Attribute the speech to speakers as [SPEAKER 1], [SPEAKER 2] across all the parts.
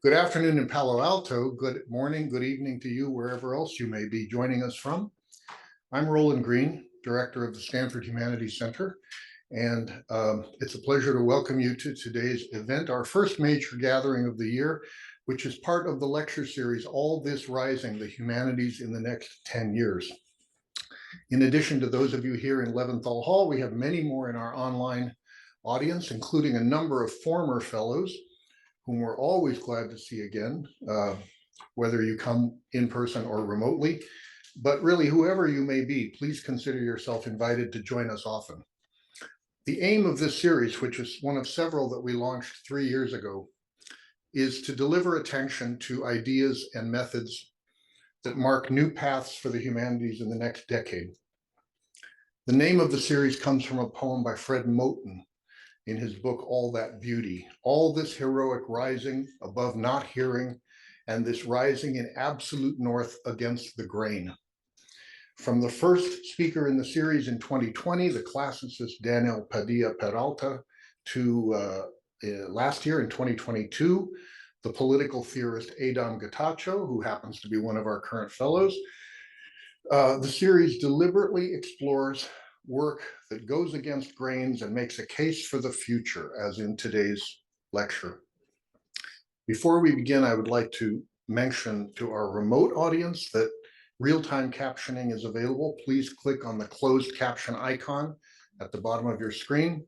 [SPEAKER 1] Good afternoon in Palo Alto. Good morning, good evening to you, wherever else you may be joining us from. I'm Roland Green, Director of the Stanford Humanities Center, and it's a pleasure to welcome you to today's event, our first major gathering of the year, which is part of the lecture series, All This Rising, the Humanities in the Next 10 Years. In addition to those of you here in Leventhal Hall, we have many more in our online audience, including a number of former fellows whom we're always glad to see again, whether you come in person or remotely. But really, whoever you may be, please consider yourself invited to join us often. The aim of this series, which is one of several that we launched 3 years ago, is to deliver attention to ideas and methods that mark new paths for the humanities in the next decade. The name of the series comes from a poem by Fred Moten in his book, All That Beauty. All this heroic rising above not hearing, and this rising in absolute north against the grain. From the first speaker in the series in 2020, the classicist Daniel Padilla Peralta, to last year in 2022, the political theorist Adam Getachew, who happens to be one of our current fellows. The series deliberately explores work that goes against grains and makes a case for the future, as in today's lecture. Before we begin, I would like to mention to our remote audience that real-time captioning is available. Please click on the closed caption icon at the bottom of your screen,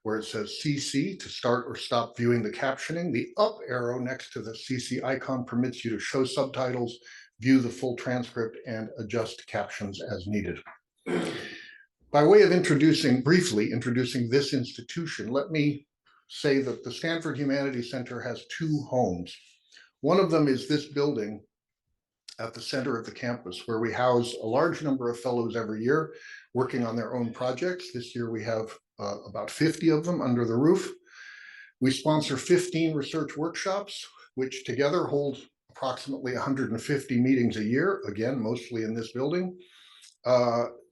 [SPEAKER 1] where it says CC to start or stop viewing the captioning. The up arrow next to the CC icon permits you to show subtitles, view the full transcript, and adjust captions as needed. By way of briefly introducing this institution, let me say that the Stanford Humanities Center has two homes. One of them is this building at the center of the campus, where we house a large number of fellows every year working on their own projects. This year we have about 50 of them under the roof. We sponsor 15 research workshops, which together hold approximately 150 meetings a year, again, mostly in this building,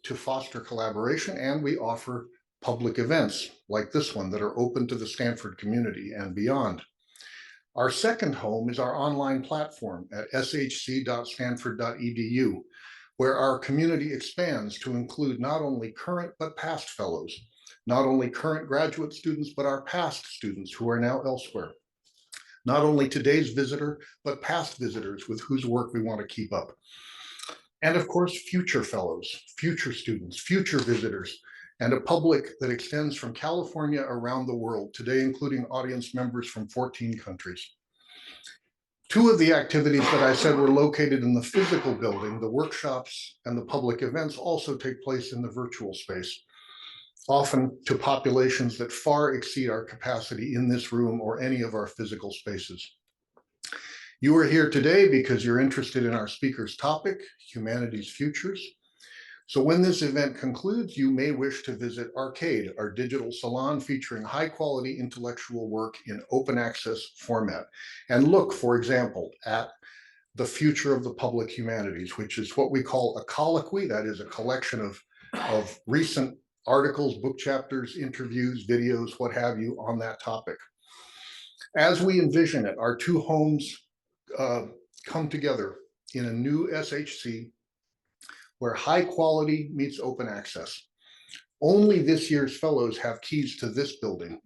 [SPEAKER 1] to foster collaboration, and we offer public events like this one that are open to the Stanford community and beyond. Our second home is our online platform at shc.stanford.edu, where our community expands to include not only current but past fellows, not only current graduate students, but our past students who are now elsewhere. Not only today's visitor, but past visitors with whose work we want to keep up. And of course, future fellows, future students, future visitors, and a public that extends from California around the world, today including audience members from 14 countries. Two of the activities that I said were located in the physical building, the workshops and the public events, also take place in the virtual space, often to populations that far exceed our capacity in this room or any of our physical spaces. You are here today because you're interested in our speaker's topic, Humanities Futures. So when this event concludes, you may wish to visit Arcade, our digital salon featuring high-quality intellectual work in open access format, and look, for example, at the future of the public humanities, which is what we call a colloquy, that is a collection of recent articles, book chapters, interviews, videos, what have you, on that topic. As we envision it, our two homes come together in a new SHC where high quality meets open access. Only this year's fellows have keys to this building,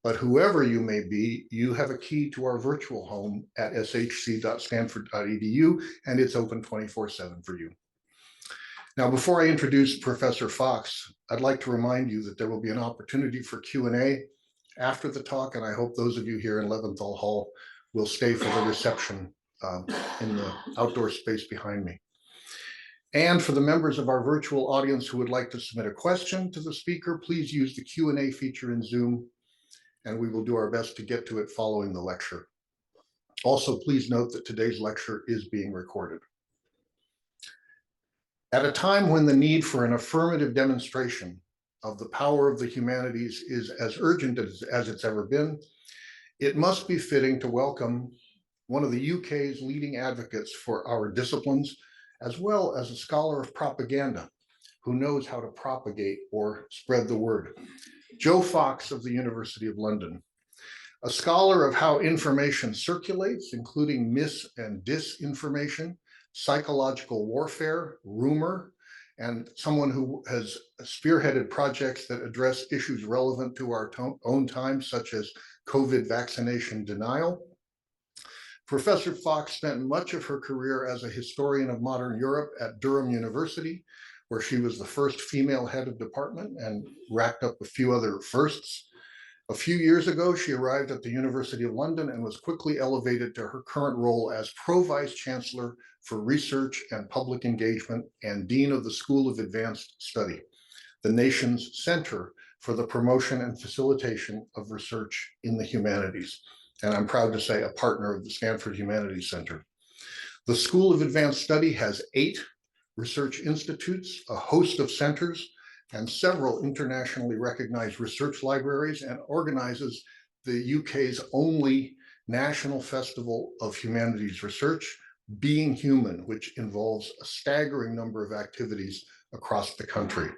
[SPEAKER 1] but whoever you may be, you have a key to our virtual home at shc.stanford.edu, and it's open 24/7 for you. Now, before I introduce Professor Fox, I'd like to remind you that there will be an opportunity for Q&A after the talk, and I hope those of you here in Leventhal Hall will stay for the reception in the outdoor space behind me. And for the members of our virtual audience who would like to submit a question to the speaker, please use the Q&A feature in Zoom, and we will do our best to get to it following the lecture. Also, please note that today's lecture is being recorded. At a time when the need for an affirmative demonstration of the power of the humanities is as urgent as it's ever been, it must be fitting to welcome one of the UK's leading advocates for our disciplines, as well as a scholar of propaganda who knows how to propagate or spread the word. Joe Fox of the University of London. A scholar of how information circulates, including mis and disinformation, psychological warfare, rumor, and someone who has spearheaded projects that address issues relevant to our own time, such as COVID vaccination denial. Professor Fox spent much of her career as a historian of modern Europe at Durham University, where she was the first female head of department and racked up a few other firsts. A few years ago, she arrived at the University of London and was quickly elevated to her current role as Pro-Vice Chancellor for Research and Public Engagement and Dean of the School of Advanced Study, the nation's center for the promotion and facilitation of research in the humanities. And I'm proud to say a partner of the Stanford Humanities Center. The School of Advanced Study has 8 research institutes, a host of centers, and several internationally recognized research libraries, and organizes the UK's only National Festival of Humanities Research, Being Human, which involves a staggering number of activities across the country,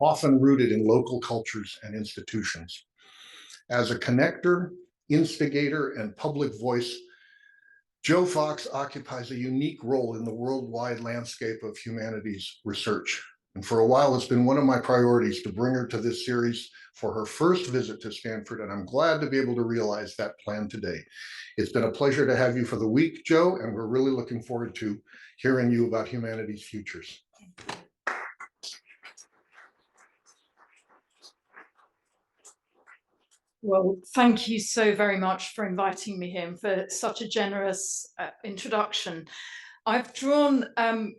[SPEAKER 1] often rooted in local cultures and institutions. As a connector, instigator, and public voice, Jo Fox occupies a unique role in the worldwide landscape of humanities research. And for a while, it's been one of my priorities to bring her to this series for her first visit to Stanford, and I'm glad to be able to realize that plan today. It's been a pleasure to have you for the week, Jo, and we're really looking forward to hearing you about Humanities Futures.
[SPEAKER 2] Well, thank you so very much for inviting me here and for such a generous introduction. I've drawn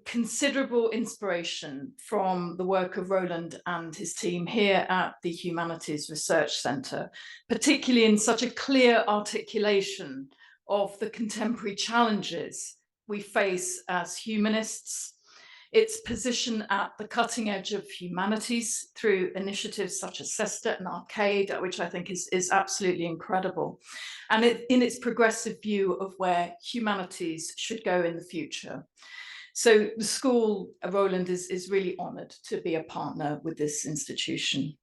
[SPEAKER 2] considerable inspiration from the work of Roland and his team here at the Humanities Research Centre, particularly in such a clear articulation of the contemporary challenges we face as humanists, its position at the cutting edge of humanities through initiatives such as CESTA and Arcade, which I think is absolutely incredible, and in its progressive view of where humanities should go in the future. So the school, Roland, is really honoured to be a partner with this institution.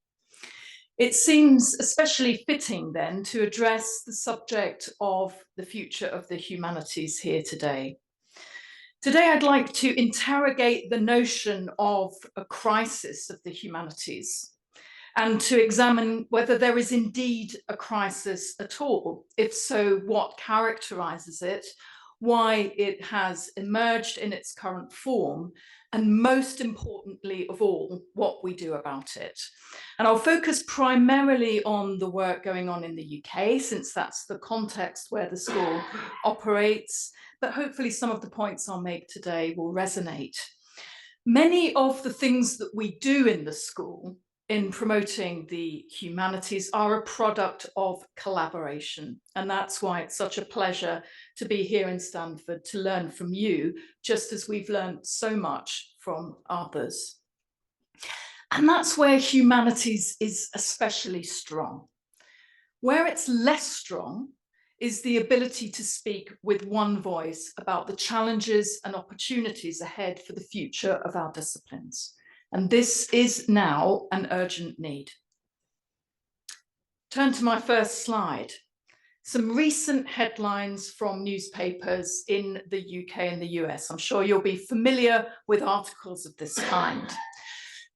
[SPEAKER 2] It seems especially fitting then to address the subject of the future of the humanities here today. Today, I'd like to interrogate the notion of a crisis of the humanities and to examine whether there is indeed a crisis at all. If so, what characterizes it, why it has emerged in its current form, and most importantly of all, what we do about it. And I'll focus primarily on the work going on in the UK, since that's the context where the school operates, but hopefully some of the points I'll make today will resonate. Many of the things that we do in the school in promoting the humanities are a product of collaboration. And that's why it's such a pleasure to be here in Stanford to learn from you, just as we've learned so much from others. And that's where humanities is especially strong. Where it's less strong is the ability to speak with one voice about the challenges and opportunities ahead for the future of our disciplines. And this is now an urgent need. Turn to my first slide. Some recent headlines from newspapers in the UK and the US. I'm sure you'll be familiar with articles of this kind.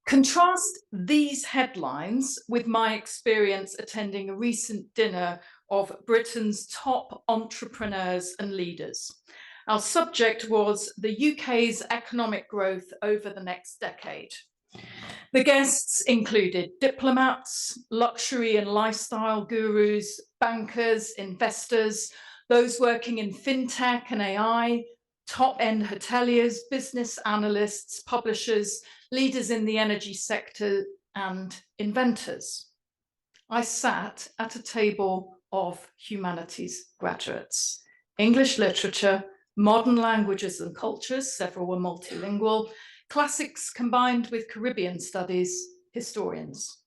[SPEAKER 2] Contrast these headlines with my experience attending a recent dinner of Britain's top entrepreneurs and leaders. Our subject was the UK's economic growth over the next decade. The guests included diplomats, luxury and lifestyle gurus, bankers, investors, those working in fintech and AI, top-end hoteliers, business analysts, publishers, leaders in the energy sector, and inventors. I sat at a table of humanities graduates, English literature, modern languages and cultures, several were multilingual, classics combined with Caribbean studies, historians.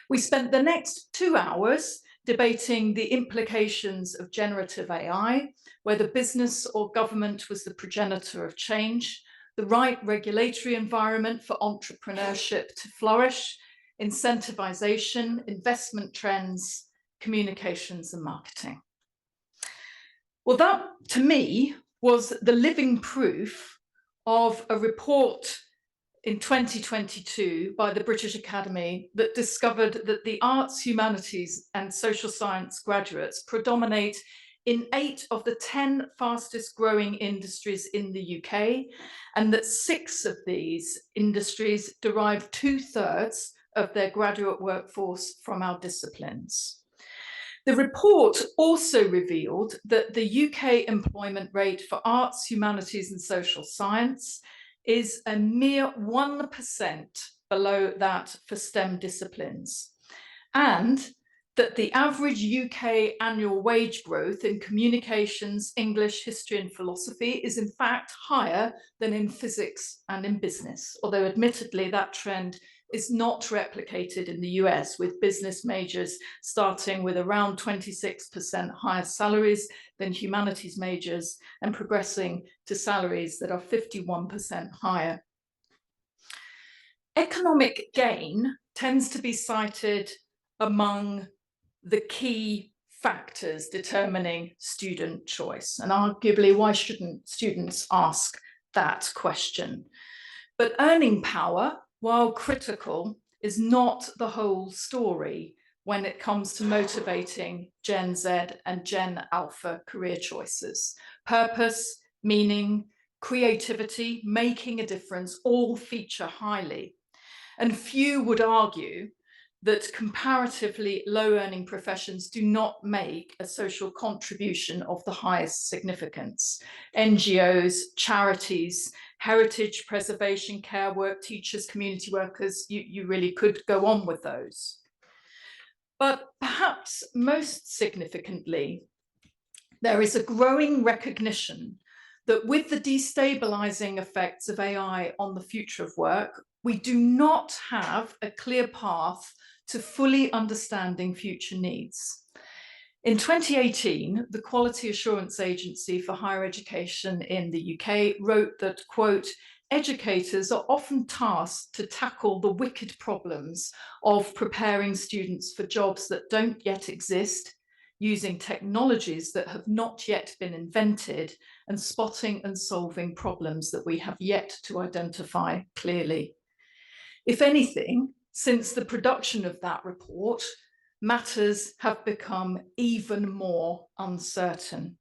[SPEAKER 2] We spent the next 2 hours debating the implications of generative AI, whether business or government was the progenitor of change, the right regulatory environment for entrepreneurship to flourish, incentivization, investment trends, communications and marketing. Well, that to me was the living proof of a report in 2022 by the British Academy that discovered that the arts, humanities and social science graduates predominate in 8 of the 10 fastest growing industries in the UK, and that 6 of these industries derive 2/3 of their graduate workforce from our disciplines. The report also revealed that the UK employment rate for arts, humanities and social science is a mere 1% below that for STEM disciplines, and that the average UK annual wage growth in communications, English, history and philosophy is in fact higher than in physics and in business, although admittedly that trend is not replicated in the US, with business majors starting with around 26% higher salaries than humanities majors and progressing to salaries that are 51% higher. Economic gain tends to be cited among the key factors determining student choice. And arguably, why shouldn't students ask that question? But earning power, while critical, is not the whole story when it comes to motivating Gen Z and Gen Alpha career choices. Purpose, meaning, creativity, making a difference, all feature highly. And few would argue that comparatively low-earning professions do not make a social contribution of the highest significance. NGOs, charities, heritage preservation, care work, teachers, community workers, you really could go on with those. But perhaps most significantly, there is a growing recognition that with the destabilizing effects of AI on the future of work, we do not have a clear path to fully understanding future needs. In 2018, the Quality Assurance Agency for Higher Education in the UK wrote that, quote, educators are often tasked to tackle the wicked problems of preparing students for jobs that don't yet exist, using technologies that have not yet been invented, and spotting and solving problems that we have yet to identify clearly. If anything, since the production of that report, matters have become even more uncertain.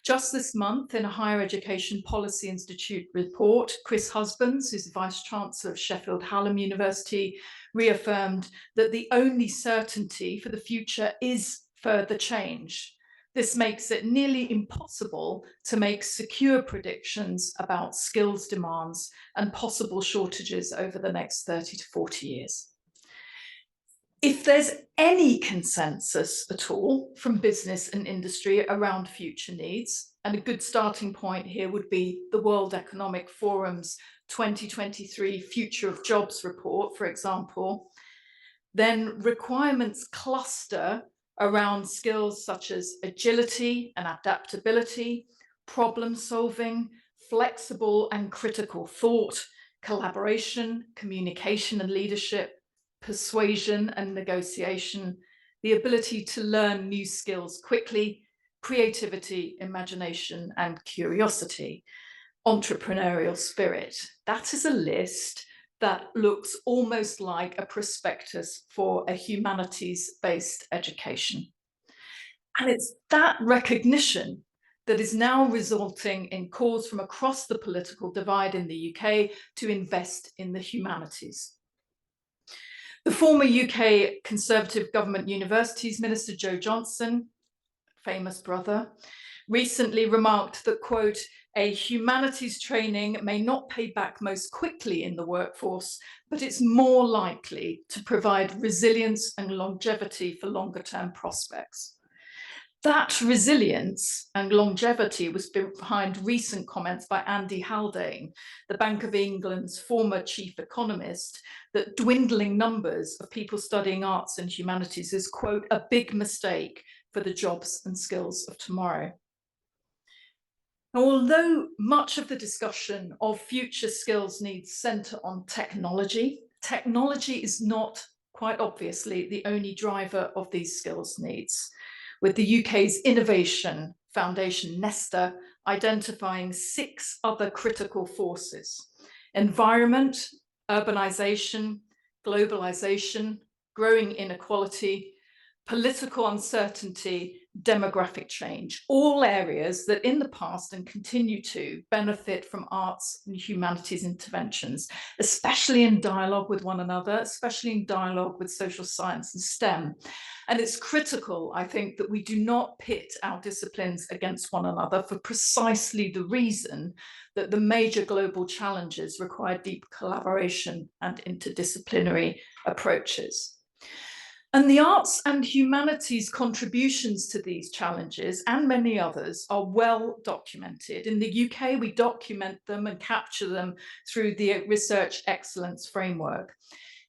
[SPEAKER 2] Just this month, in a Higher Education Policy Institute report, Chris Husbands, who's the Vice-Chancellor of Sheffield Hallam University, reaffirmed that the only certainty for the future is further change. This makes it nearly impossible to make secure predictions about skills demands and possible shortages over the next 30 to 40 years. If there's any consensus at all from business and industry around future needs, and a good starting point here would be the World Economic Forum's 2023 Future of Jobs report, for example, then requirements cluster around skills such as agility and adaptability, problem solving, flexible and critical thought, collaboration, communication and leadership, persuasion and negotiation, the ability to learn new skills quickly, creativity, imagination and curiosity, entrepreneurial spirit. That is a list that looks almost like a prospectus for a humanities-based education. And it's that recognition that is now resulting in calls from across the political divide in the UK to invest in the humanities. The former UK Conservative Government Universities Minister, Joe Johnson, famous brother, recently remarked that, quote, a humanities training may not pay back most quickly in the workforce, but it's more likely to provide resilience and longevity for longer term prospects. That resilience and longevity was behind recent comments by Andy Haldane, the Bank of England's former chief economist, that dwindling numbers of people studying arts and humanities is, quote, a big mistake for the jobs and skills of tomorrow. Now, although much of the discussion of future skills needs centre on technology, technology is not quite obviously the only driver of these skills needs, with the UK's Innovation Foundation, Nesta, identifying 6 other critical forces: environment, urbanisation, globalisation, growing inequality, political uncertainty, demographic change, all areas that in the past and continue to benefit from arts and humanities interventions, especially in dialogue with one another, especially in dialogue with social science and STEM. And it's critical, I think, that we do not pit our disciplines against one another for precisely the reason that the major global challenges require deep collaboration and interdisciplinary approaches. And the arts and humanities contributions to these challenges and many others are well documented. In the UK, we document them and capture them through the Research Excellence Framework.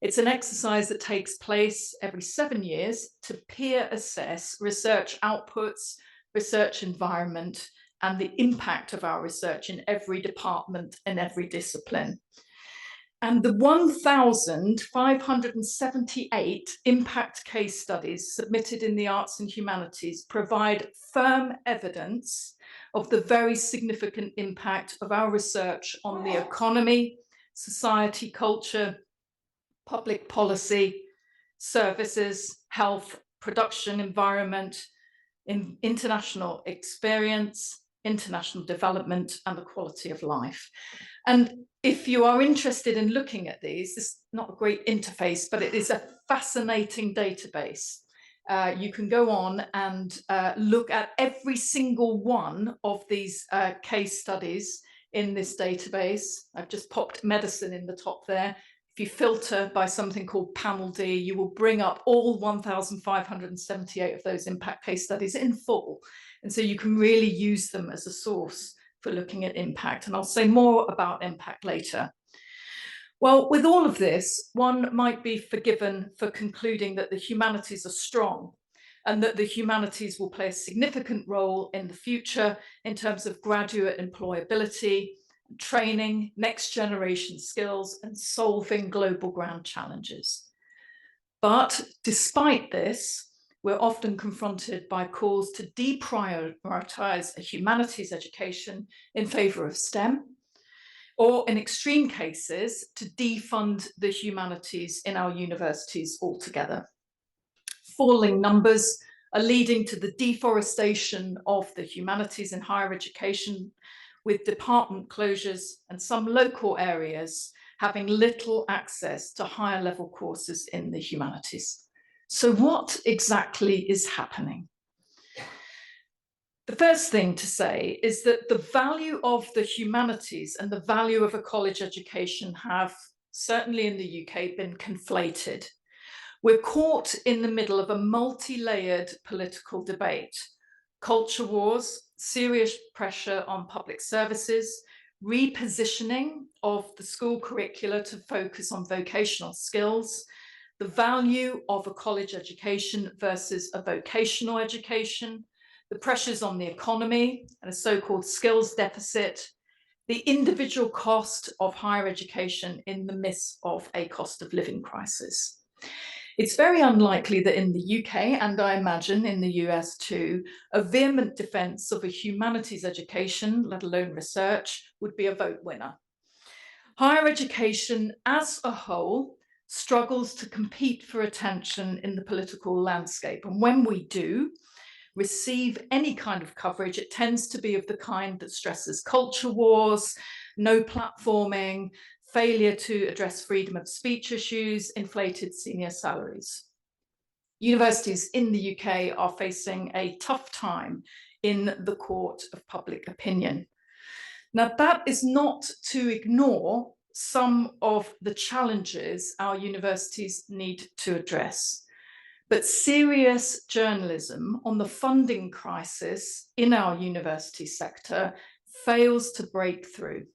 [SPEAKER 2] It's an exercise that takes place every 7 years to peer assess research outputs, research environment, and the impact of our research in every department and every discipline. And the 1,578 impact case studies submitted in the arts and humanities provide firm evidence of the very significant impact of our research on the economy, society, culture, public policy, services, health, production, environment, international experience, international development, and the quality of life. And if you are interested in looking at these, this is not a great interface, but it is a fascinating database. You can go on and look at every single one of these case studies in this database. I've just popped medicine in the top there. If you filter by something called Panel D, you will bring up all 1,578 of those impact case studies in full. And so you can really use them as a source for looking at impact. And I'll say more about impact later. Well, with all of this, one might be forgiven for concluding that the humanities are strong and that the humanities will play a significant role in the future in terms of graduate employability, training, next generation skills, and solving global grand challenges. But despite this, we're often confronted by calls to deprioritize a humanities education in favor of STEM, or in extreme cases, to defund the humanities in our universities altogether. Falling numbers are leading to the deforestation of the humanities in higher education, with department closures and some local areas having little access to higher level courses in the humanities. So what exactly is happening? The first thing to say is that the value of the humanities and the value of a college education have, certainly in the UK, been conflated. We're caught in the middle of a multi-layered political debate: culture wars, serious pressure on public services, repositioning of the school curricula to focus on vocational skills, the value of a college education versus a vocational education, the pressures on the economy and a so-called skills deficit, the individual cost of higher education in the midst of a cost of living crisis. It's very unlikely that in the UK, and I imagine in the US too, a vehement defence of a humanities education, let alone research, would be a vote winner. Higher education as a whole struggles to compete for attention in the political landscape. And when we do receive any kind of coverage, it tends to be of the kind that stresses culture wars, no platforming, failure to address freedom of speech issues, inflated senior salaries. Universities in the UK are facing a tough time in the court of public opinion. Now, that is not to ignore some of the challenges our universities need to address. But serious journalism on the funding crisis in our university sector fails to break through.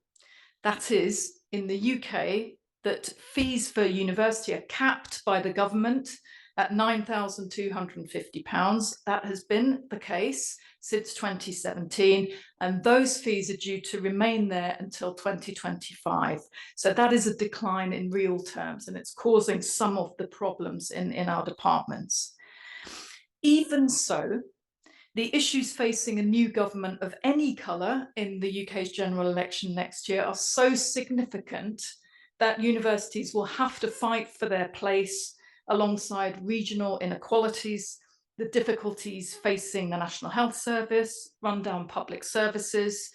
[SPEAKER 2] That is, in the UK, that fees for university are capped by the government at £9,250. That has been the case since 2017, and those fees are due to remain there until 2025. So that is a decline in real terms, and it's causing some of the problems in our departments. Even so, the issues facing a new government of any colour in the UK's general election next year are so significant that universities will have to fight for their place alongside regional inequalities, the difficulties facing the National Health Service, rundown public services,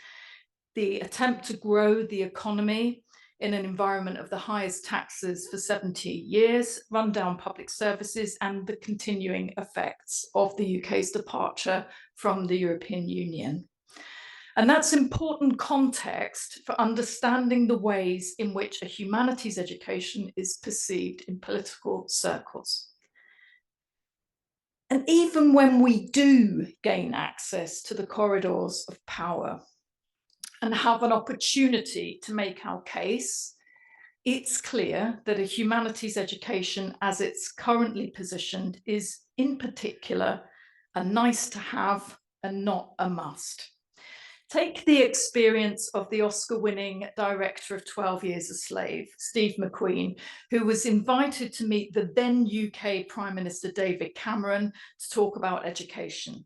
[SPEAKER 2] the attempt to grow the economy in an environment of the highest taxes for 70 years, rundown public services, and the continuing effects of the UK's departure from the European Union. And that's important context for understanding the ways in which a humanities education is perceived in political circles. And even when we do gain access to the corridors of power and have an opportunity to make our case, it's clear that a humanities education as it's currently positioned is in particular a nice to have and not a must. Take the experience of the Oscar-winning director of 12 Years a Slave, Steve McQueen, who was invited to meet the then UK Prime Minister David Cameron to talk about education.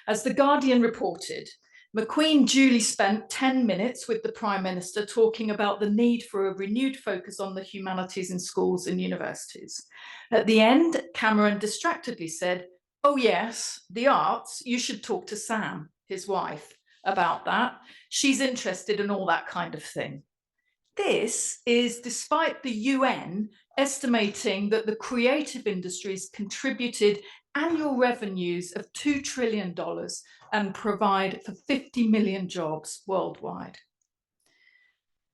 [SPEAKER 2] As The Guardian reported, McQueen duly spent 10 minutes with the Prime Minister talking about the need for a renewed focus on the humanities in schools and universities. At the end, Cameron distractedly said, "Oh yes, the arts, you should talk to Sam," his wife, about that. She's interested in all that kind of thing. This is despite the UN estimating that the creative industries contributed annual revenues of $2 trillion and provide for 50 million jobs worldwide.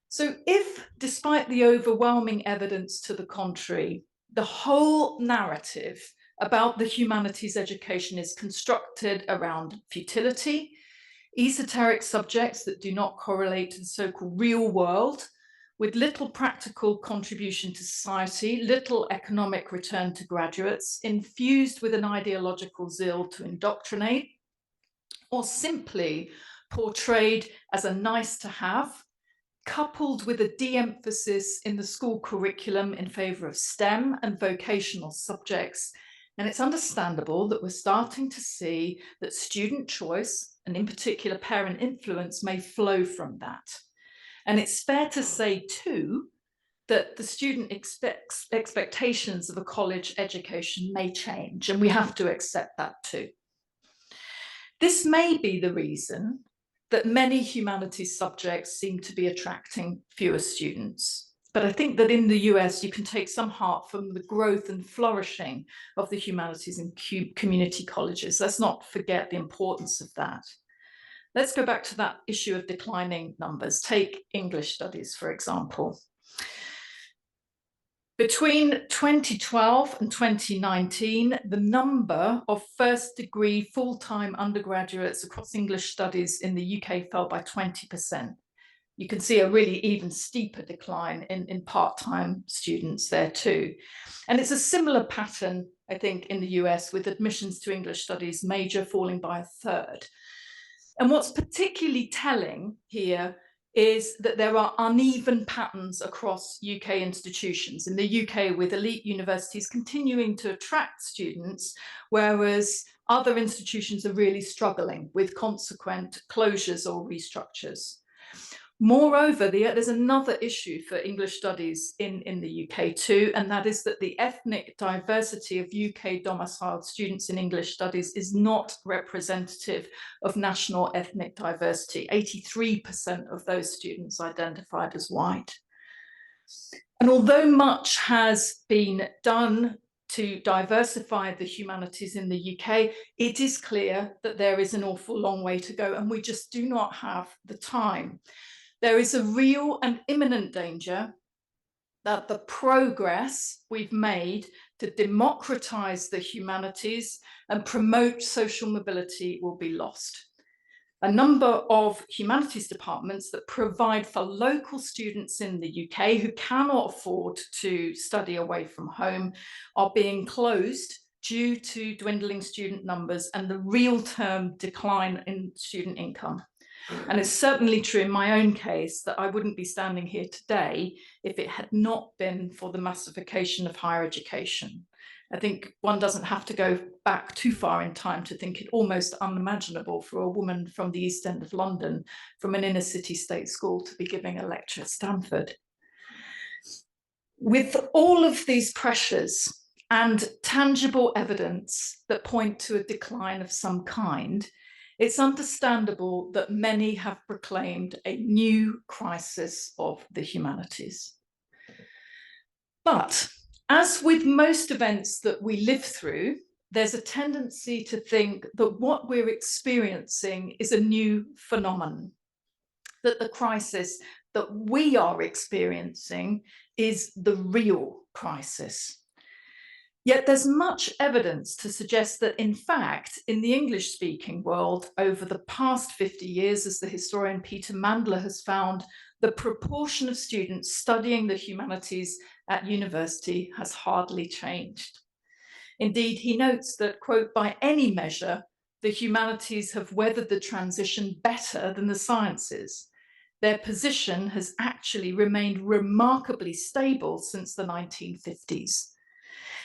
[SPEAKER 2] So if, despite the overwhelming evidence to the contrary, the whole narrative about the humanities education is constructed around futility, esoteric subjects that do not correlate to the so-called real world, with little practical contribution to society, little economic return to graduates, infused with an ideological zeal to indoctrinate, or simply portrayed as a nice to have, coupled with a de-emphasis in the school curriculum in favour of STEM and vocational subjects. And it's understandable that we're starting to see that student choice, and in particular parent influence, may flow from that. And it's fair to say too, that the student expectations of a college education may change, and we have to accept that too. This may be the reason that many humanities subjects seem to be attracting fewer students. But I think that in the US, you can take some heart from the growth and flourishing of the humanities in community colleges. Let's not forget the importance of that. Let's go back to that issue of declining numbers. Take English studies, for example. Between 2012 and 2019, the number of first-degree full-time undergraduates across English studies in the UK fell by 20%. You can see a really even steeper decline in part-time students there too. And it's a similar pattern, I think, in the US, with admissions to English studies major falling by a third. And what's particularly telling here is that there are uneven patterns across UK institutions. In the UK, with elite universities continuing to attract students, whereas other institutions are really struggling with consequent closures or restructures. Moreover, there's another issue for English studies in the UK too, and that is that the ethnic diversity of UK domiciled students in English studies is not representative of national ethnic diversity. 83% of those students identified as white. And although much has been done to diversify the humanities in the UK, it is clear that there is an awful long way to go, and we just do not have the time. There is a real and imminent danger that the progress we've made to democratize the humanities and promote social mobility will be lost. a number of humanities departments that provide for local students in the UK who cannot afford to study away from home are being closed due to dwindling student numbers and the real-term decline in student income. And it's certainly true in my own case that I wouldn't be standing here today if it had not been for the massification of higher education. I think one doesn't have to go back too far in time to think it almost unimaginable for a woman from the East End of London, from an inner city state school, to be giving a lecture at Stanford. With all of these pressures and tangible evidence that point to a decline of some kind, it's understandable that many have proclaimed a new crisis of the humanities. But as with most events that we live through, there's a tendency to think that what we're experiencing is a new phenomenon, that the crisis that we are experiencing is the real crisis. Yet there's much evidence to suggest that, in fact, in the English-speaking world, over the past 50 years, as the historian Peter Mandler has found, the proportion of students studying the humanities at university has hardly changed. Indeed, he notes that, quote, by any measure, the humanities have weathered the transition better than the sciences. Their position has actually remained remarkably stable since the 1950s.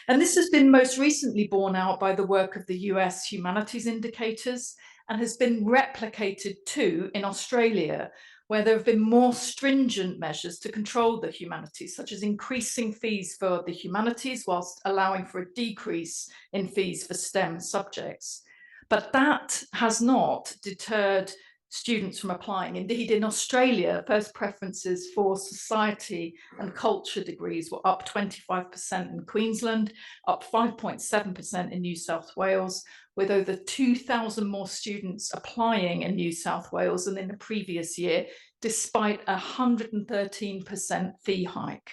[SPEAKER 2] And this has been most recently borne out by the work of the US humanities indicators and has been replicated too in Australia, where there have been more stringent measures to control the humanities, such as increasing fees for the humanities whilst allowing for a decrease in fees for STEM subjects. But that has not deterred students from applying. Indeed, in Australia, first preferences for society and culture degrees were up 25% in Queensland, up 5.7% in New South Wales, with over 2,000 more students applying in New South Wales than in the previous year, despite a 113% fee hike.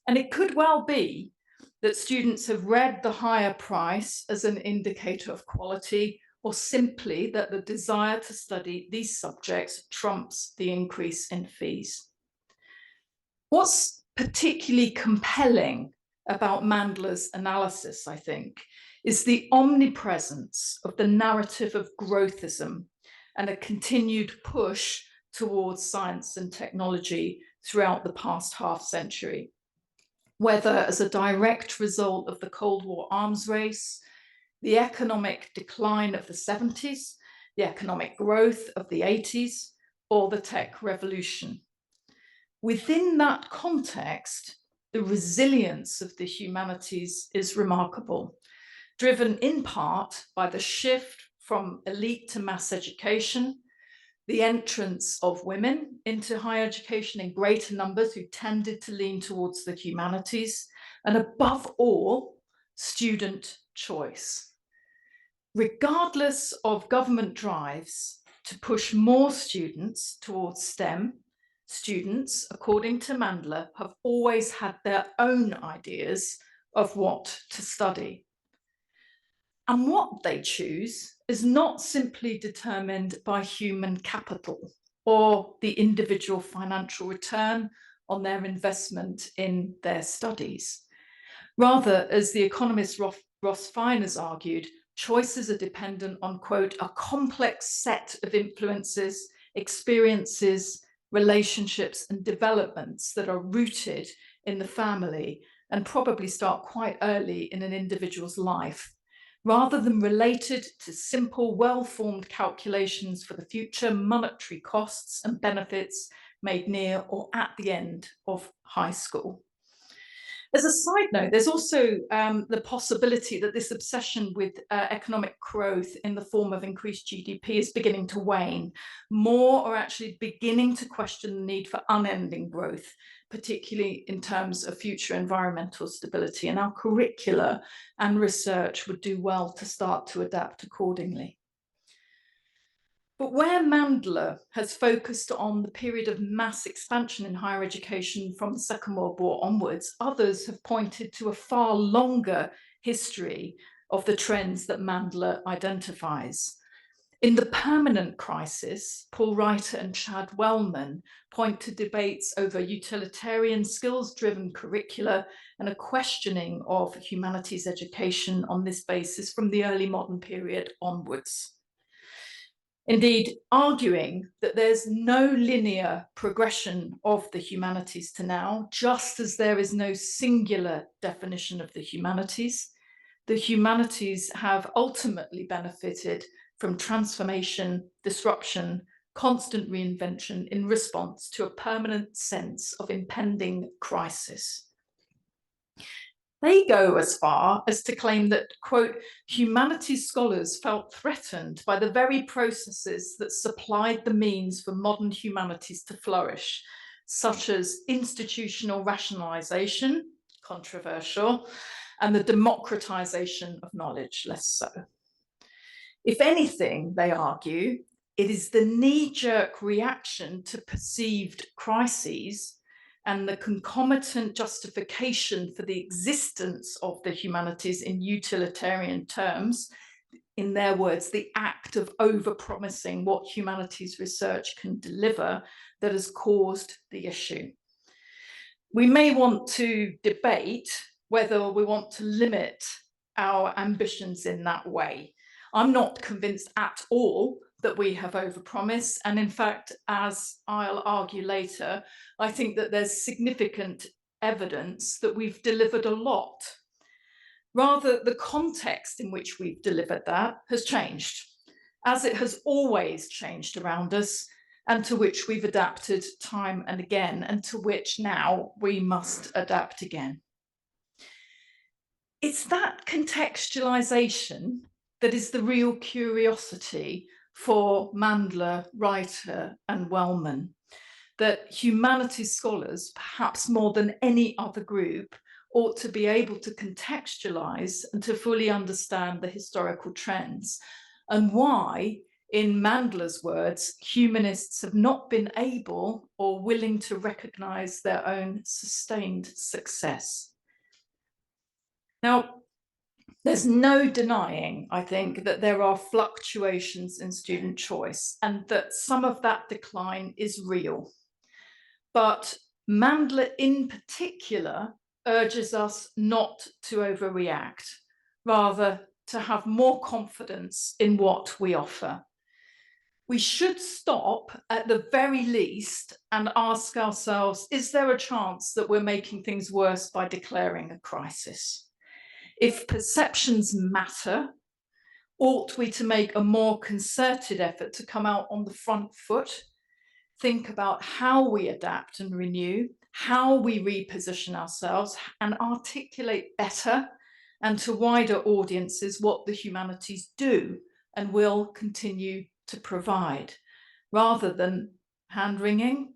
[SPEAKER 2] And it could well be that students have read the higher price as an indicator of quality, or simply that the desire to study these subjects trumps the increase in fees. What's particularly compelling about Mandler's analysis, I think, is the omnipresence of the narrative of growthism and a continued push towards science and technology throughout the past half century, whether as a direct result of the Cold War arms race, the economic decline of the 70s, the economic growth of the 80s, or the tech revolution. Within that context, the resilience of the humanities is remarkable, driven in part by the shift from elite to mass education, the entrance of women into higher education in greater numbers who tended to lean towards the humanities, and above all, student choice. Regardless of government drives to push more students towards STEM, students, according to Mandler, have always had their own ideas of what to study. And what they choose is not simply determined by human capital or the individual financial return on their investment in their studies. Rather, as the economist Ross Fine has argued, choices are dependent on, quote, a complex set of influences, experiences, relationships, and developments that are rooted in the family and probably start quite early in an individual's life, rather than related to simple, well-formed calculations for the future monetary costs and benefits made near or at the end of high school. As a side note, there's also the possibility that this obsession with economic growth in the form of increased GDP is beginning to wane. More are actually beginning to question the need for unending growth, particularly in terms of future environmental stability, and our curricula and research would do well to start to adapt accordingly. But where Mandler has focused on the period of mass expansion in higher education from the Second World War onwards, others have pointed to a far longer history of the trends that Mandler identifies. In The Permanent Crisis, Paul Reiter and Chad Wellman point to debates over utilitarian, skills-driven curricula and a questioning of humanities education on this basis from the early modern period onwards. Indeed, arguing that there's no linear progression of the humanities to now, just as there is no singular definition of the humanities have ultimately benefited from transformation, disruption, constant reinvention in response to a permanent sense of impending crisis. They go as far as to claim that, quote, humanities scholars felt threatened by the very processes that supplied the means for modern humanities to flourish, such as institutional rationalization, controversial, and the democratization of knowledge, less so. If anything, they argue, it is the knee-jerk reaction to perceived crises and the concomitant justification for the existence of the humanities in utilitarian terms, in their words, the act of over-promising what humanities research can deliver, that has caused the issue. We may want to debate whether we want to limit our ambitions in that way. I'm not convinced at all that we have overpromised. And in fact, as I'll argue later, I think that there's significant evidence that we've delivered a lot. Rather, the context in which we've delivered that has changed, as it has always changed around us, and to which we've adapted time and again, and to which now we must adapt again. It's that contextualization that is the real curiosity for Mandler, Reiter, and Wellman, that humanities scholars, perhaps more than any other group, ought to be able to contextualize and to fully understand the historical trends, and why, in Mandler's words, humanists have not been able or willing to recognize their own sustained success. Now, there's no denying, I think, that there are fluctuations in student choice and that some of that decline is real. But Mandler in particular urges us not to overreact, rather to have more confidence in what we offer. We should stop at the very least and ask ourselves, is there a chance that we're making things worse by declaring a crisis? If perceptions matter, ought we to make a more concerted effort to come out on the front foot, think about how we adapt and renew, how we reposition ourselves and articulate better and to wider audiences what the humanities do and will continue to provide, rather than hand-wringing,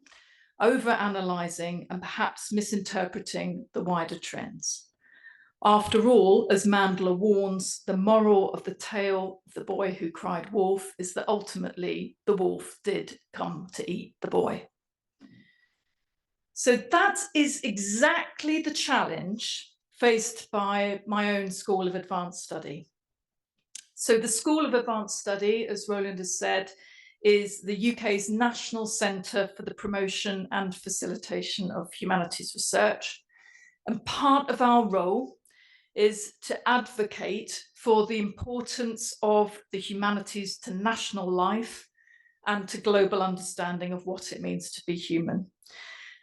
[SPEAKER 2] over-analysing and perhaps misinterpreting the wider trends. After all, as Mandler warns, the moral of the tale of the boy who cried wolf is that ultimately the wolf did come to eat the boy. So that is exactly the challenge faced by my own School of Advanced Study. So the School of Advanced Study, as Roland has said, is the UK's National Centre for the Promotion and Facilitation of Humanities Research. And part of our role is to advocate for the importance of the humanities to national life and to global understanding of what it means to be human.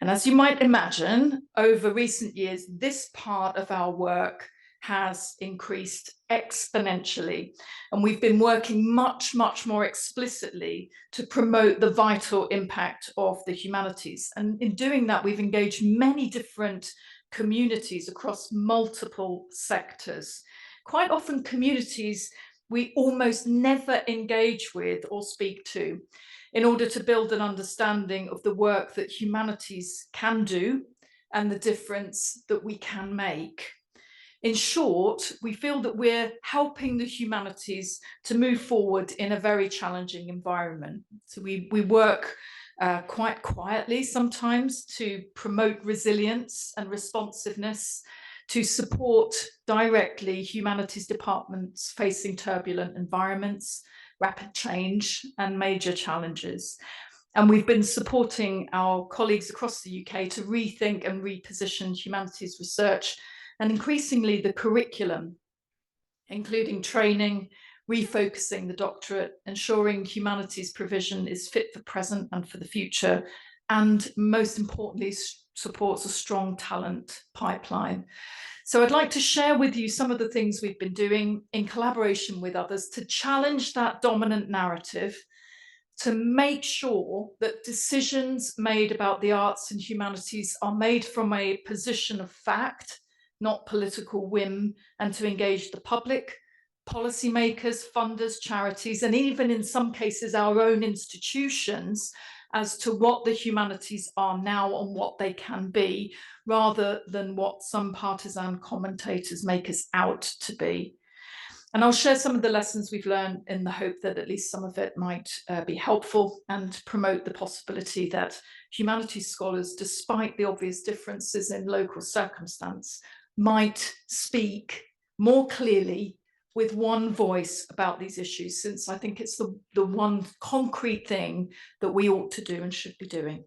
[SPEAKER 2] And as you might imagine, over recent years, this part of our work has increased exponentially. And we've been working much, much more explicitly to promote the vital impact of the humanities. And in doing that, we've engaged many different communities across multiple sectors. Quite often communities we almost never engage with or speak to, in order to build an understanding of the work that humanities can do and the difference that we can make. In short, we feel that we're helping the humanities to move forward in a very challenging environment. So we work quite quietly sometimes to promote resilience and responsiveness, to support directly humanities departments facing turbulent environments, rapid change and major challenges. And we've been supporting our colleagues across the UK to rethink and reposition humanities research, and increasingly the curriculum, including training, refocusing the doctorate, ensuring humanities provision is fit for present and for the future, and most importantly, supports a strong talent pipeline. So I'd like to share with you some of the things we've been doing in collaboration with others to challenge that dominant narrative, to make sure that decisions made about the arts and humanities are made from a position of fact, not political whim, and to engage the public, policymakers, funders, charities, and even in some cases our own institutions as to what the humanities are now and what they can be, rather than what some partisan commentators make us out to be. And I'll share some of the lessons we've learned in the hope that at least some of it might be helpful and promote the possibility that humanities scholars, despite the obvious differences in local circumstance, might speak more clearly with one voice about these issues, since I think it's the one concrete thing that we ought to do and should be doing.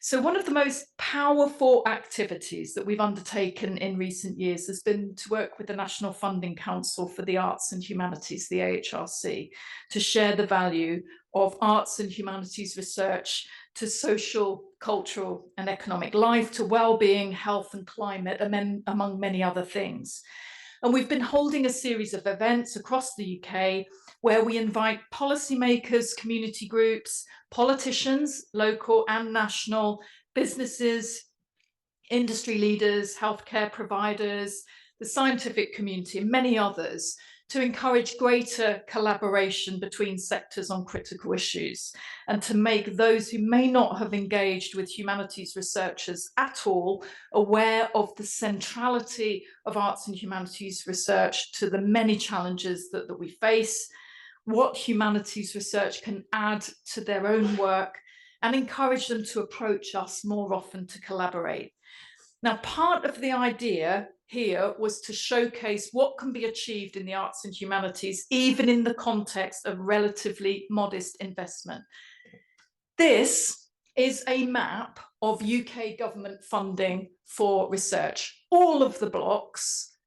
[SPEAKER 2] So one of the most powerful activities that we've undertaken in recent years has been to work with the National Funding Council for the Arts and Humanities, the AHRC, to share the value of arts and humanities research to social, cultural and economic life, to well-being, health and climate, among many other things. And we've been holding a series of events across the UK where we invite policymakers, community groups, politicians, local and national, businesses, industry leaders, healthcare providers, the scientific community, and many others, to encourage greater collaboration between sectors on critical issues, and to make those who may not have engaged with humanities researchers at all aware of the centrality of arts and humanities research to the many challenges that we face, what humanities research can add to their own work, and encourage them to approach us more often to collaborate. Now, part of the idea here was to showcase what can be achieved in the arts and humanities, even in the context of relatively modest investment. This is a map of UK government funding for research. All of the blocks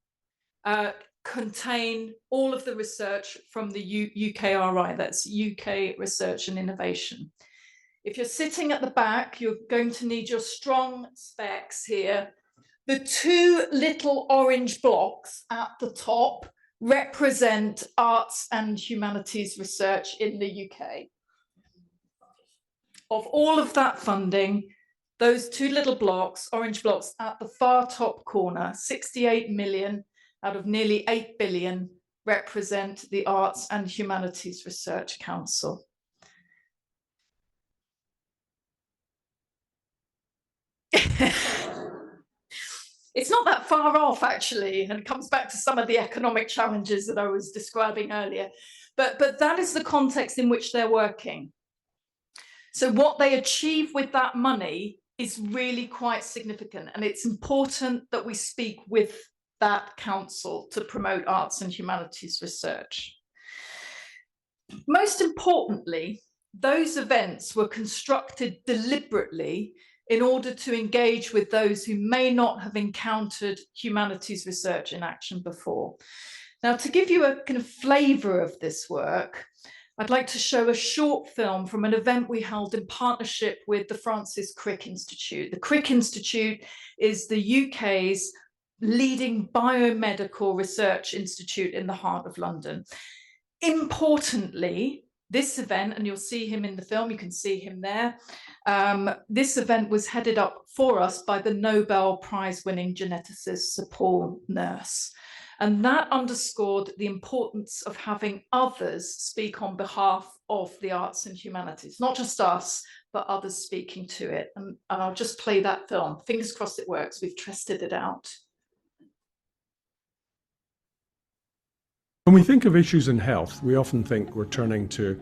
[SPEAKER 2] contain all of the research from the UKRI, that's UK Research and Innovation. If you're sitting at the back, you're going to need your strong specs here. The two little orange blocks at the top represent arts and humanities research in the UK. Of all of that funding, those two little blocks, orange blocks at the far top corner, 68 million out of nearly 8 billion, represent the Arts and Humanities Research Council. It's not that far off, actually, and it comes back to some of the economic challenges that I was describing earlier. But that is the context in which they're working. So what they achieve with that money is really quite significant, and it's important that we speak with that council to promote arts and humanities research. Most importantly, those events were constructed deliberately in order to engage with those who may not have encountered humanities research in action before. Now, to give you a kind of flavour of this work, I'd like to show a short film from an event we held in partnership with the Francis Crick Institute. The Crick Institute is the UK's leading biomedical research institute in the heart of London. Importantly, this event, and you'll see him in the film, you can see him there, this event was headed up for us by the Nobel Prize-winning geneticist Sir Paul Nurse. And that underscored the importance of having others speak on behalf of the arts and humanities, not just us, but others speaking to it. And I'll just play that film. Fingers crossed it works. We've tested it out.
[SPEAKER 3] When we think of issues in health, we often think we're turning to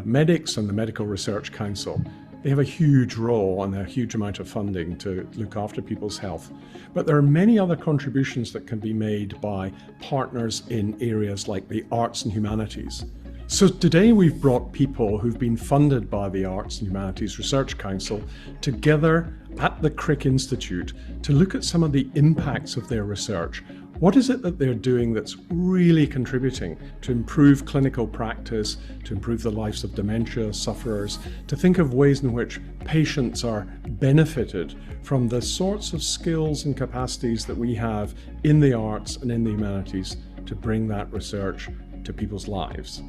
[SPEAKER 3] medics and the Medical Research Council. They have a huge role and a huge amount of funding to look after people's health. But there are many other contributions that can be made by partners in areas like the arts and humanities. So today we've brought people who've been funded by the Arts and Humanities Research Council together at the Crick Institute to look at some of the impacts of their research. What is it that they're doing that's really contributing to improve clinical practice, to improve the lives of dementia sufferers, to think of ways in which patients are benefited from the sorts of skills and capacities that we have in the arts and in the humanities to bring that research to people's lives.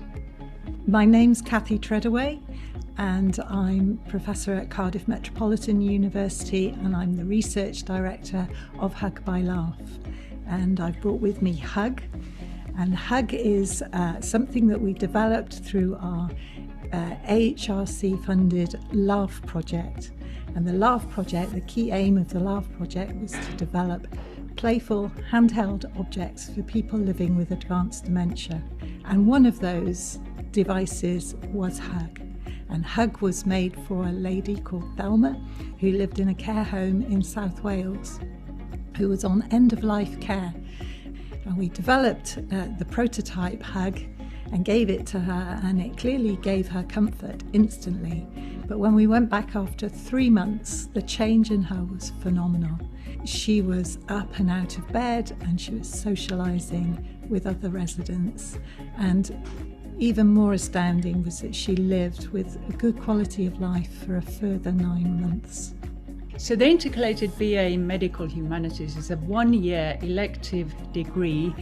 [SPEAKER 4] My name's Cathy Treadaway, and I'm Professor at Cardiff Metropolitan University, and I'm the Research Director of Hug by Laugh. And I've brought with me Hug, and Hug is something that we developed through our AHRC-funded Laugh project. And the Laugh project, the key aim of the Laugh project was to develop playful handheld objects for people living with advanced dementia. And one of those devices was Hug. And Hug was made for a lady called Thelma, who lived in a care home in South Wales, who was on end-of-life care. And we developed the prototype Hug and gave it to her, and it clearly gave her comfort instantly. But when we went back after 3 months, the change in her was phenomenal. She was up and out of bed, and she was socialising with other residents. And even more astounding was that she lived with a good quality of life for a further 9 months.
[SPEAKER 5] So the Intercalated BA in Medical Humanities is a one-year elective degree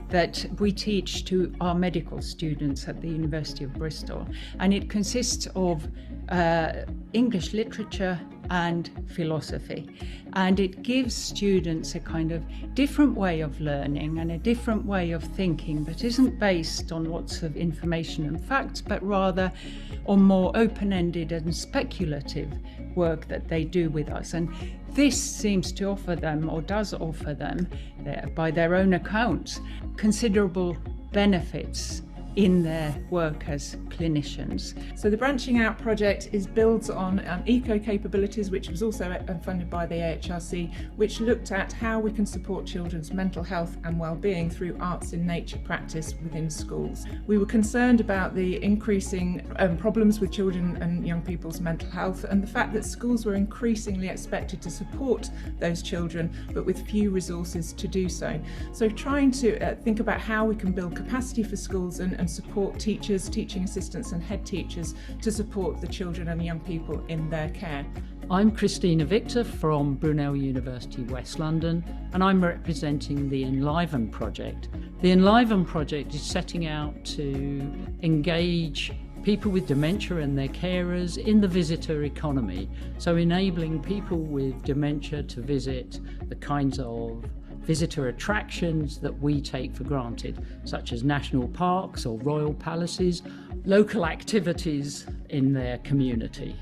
[SPEAKER 5] that we teach to our medical students at the University of Bristol, and it consists of English literature and philosophy, and it gives students a kind of different way of learning and a different way of thinking that isn't based on lots of information and facts, but rather on more open-ended and speculative work that they do with us. And this seems to offer them, or does offer them, by their own account, considerable benefits in their work as clinicians.
[SPEAKER 6] So the Branching Out project builds on eco capabilities, which was also funded by the AHRC, which looked at how we can support children's mental health and well-being through arts in nature practice within schools. We were concerned about the increasing problems with children and young people's mental health, and the fact that schools were increasingly expected to support those children, but with few resources to do so. So trying to think about how we can build capacity for schools and support teachers, teaching assistants and head teachers to support the children and young people in their care.
[SPEAKER 7] I'm Christina Victor from Brunel University, West London, and I'm representing the Enliven project. The Enliven project is setting out to engage people with dementia and their carers in the visitor economy, so enabling people with dementia to visit the kinds of visitor attractions that we take for granted, such as national parks or royal palaces, local activities in their community.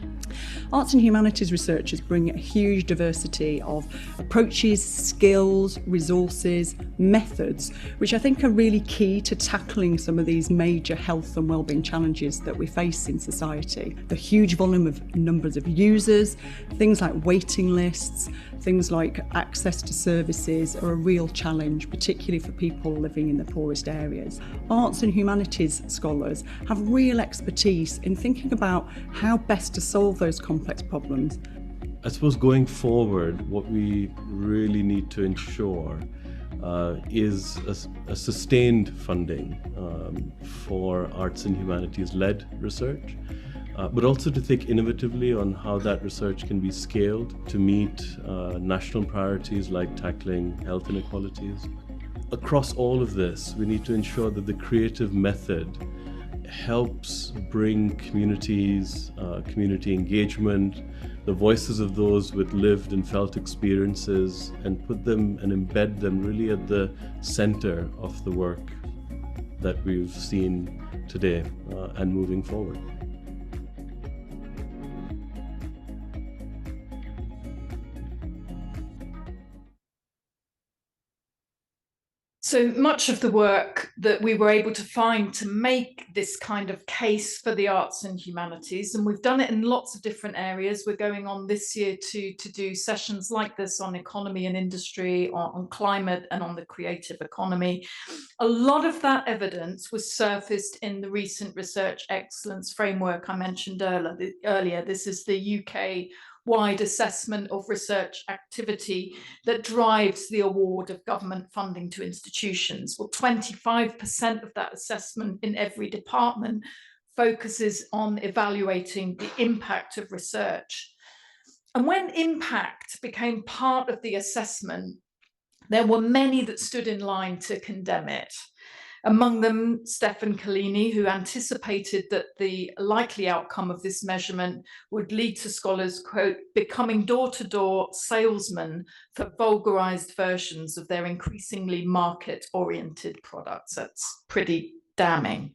[SPEAKER 8] Arts and humanities researchers bring a huge diversity of approaches, skills, resources, methods, which I think are really key to tackling some of these major health and wellbeing challenges that we face in society. The huge volume of numbers of users, things like waiting lists, things like access to services are a real challenge, particularly for people living in the poorest areas. Arts and humanities scholars have real expertise in thinking about how best to solve those complex problems.
[SPEAKER 9] I suppose going forward, what we really need to ensure is a sustained funding for arts and humanities-led research, but also to think innovatively on how that research can be scaled to meet national priorities like tackling health inequalities. Across all of this, we need to ensure that the creative method helps bring communities, community engagement, the voices of those with lived and felt experiences, and put them and embed them really at the center of the work that we've seen today and moving forward.
[SPEAKER 2] So So much of the work that we were able to find to make this kind of case for the arts and humanities, and we've done it in lots of different areas. We're going on this year to do sessions like this on economy and industry, on climate and on the creative economy. A lot of that evidence was surfaced in the recent research excellence framework I mentioned earlier. This is the UK-wide assessment of research activity that drives the award of government funding to institutions. Well, 25% of that assessment in every department focuses on evaluating the impact of research. And when impact became part of the assessment, there were many that stood in line to condemn it. Among them, Stefan Collini, who anticipated that the likely outcome of this measurement would lead to scholars, quote, becoming door-to-door salesmen for vulgarized versions of their increasingly market-oriented products. That's pretty damning.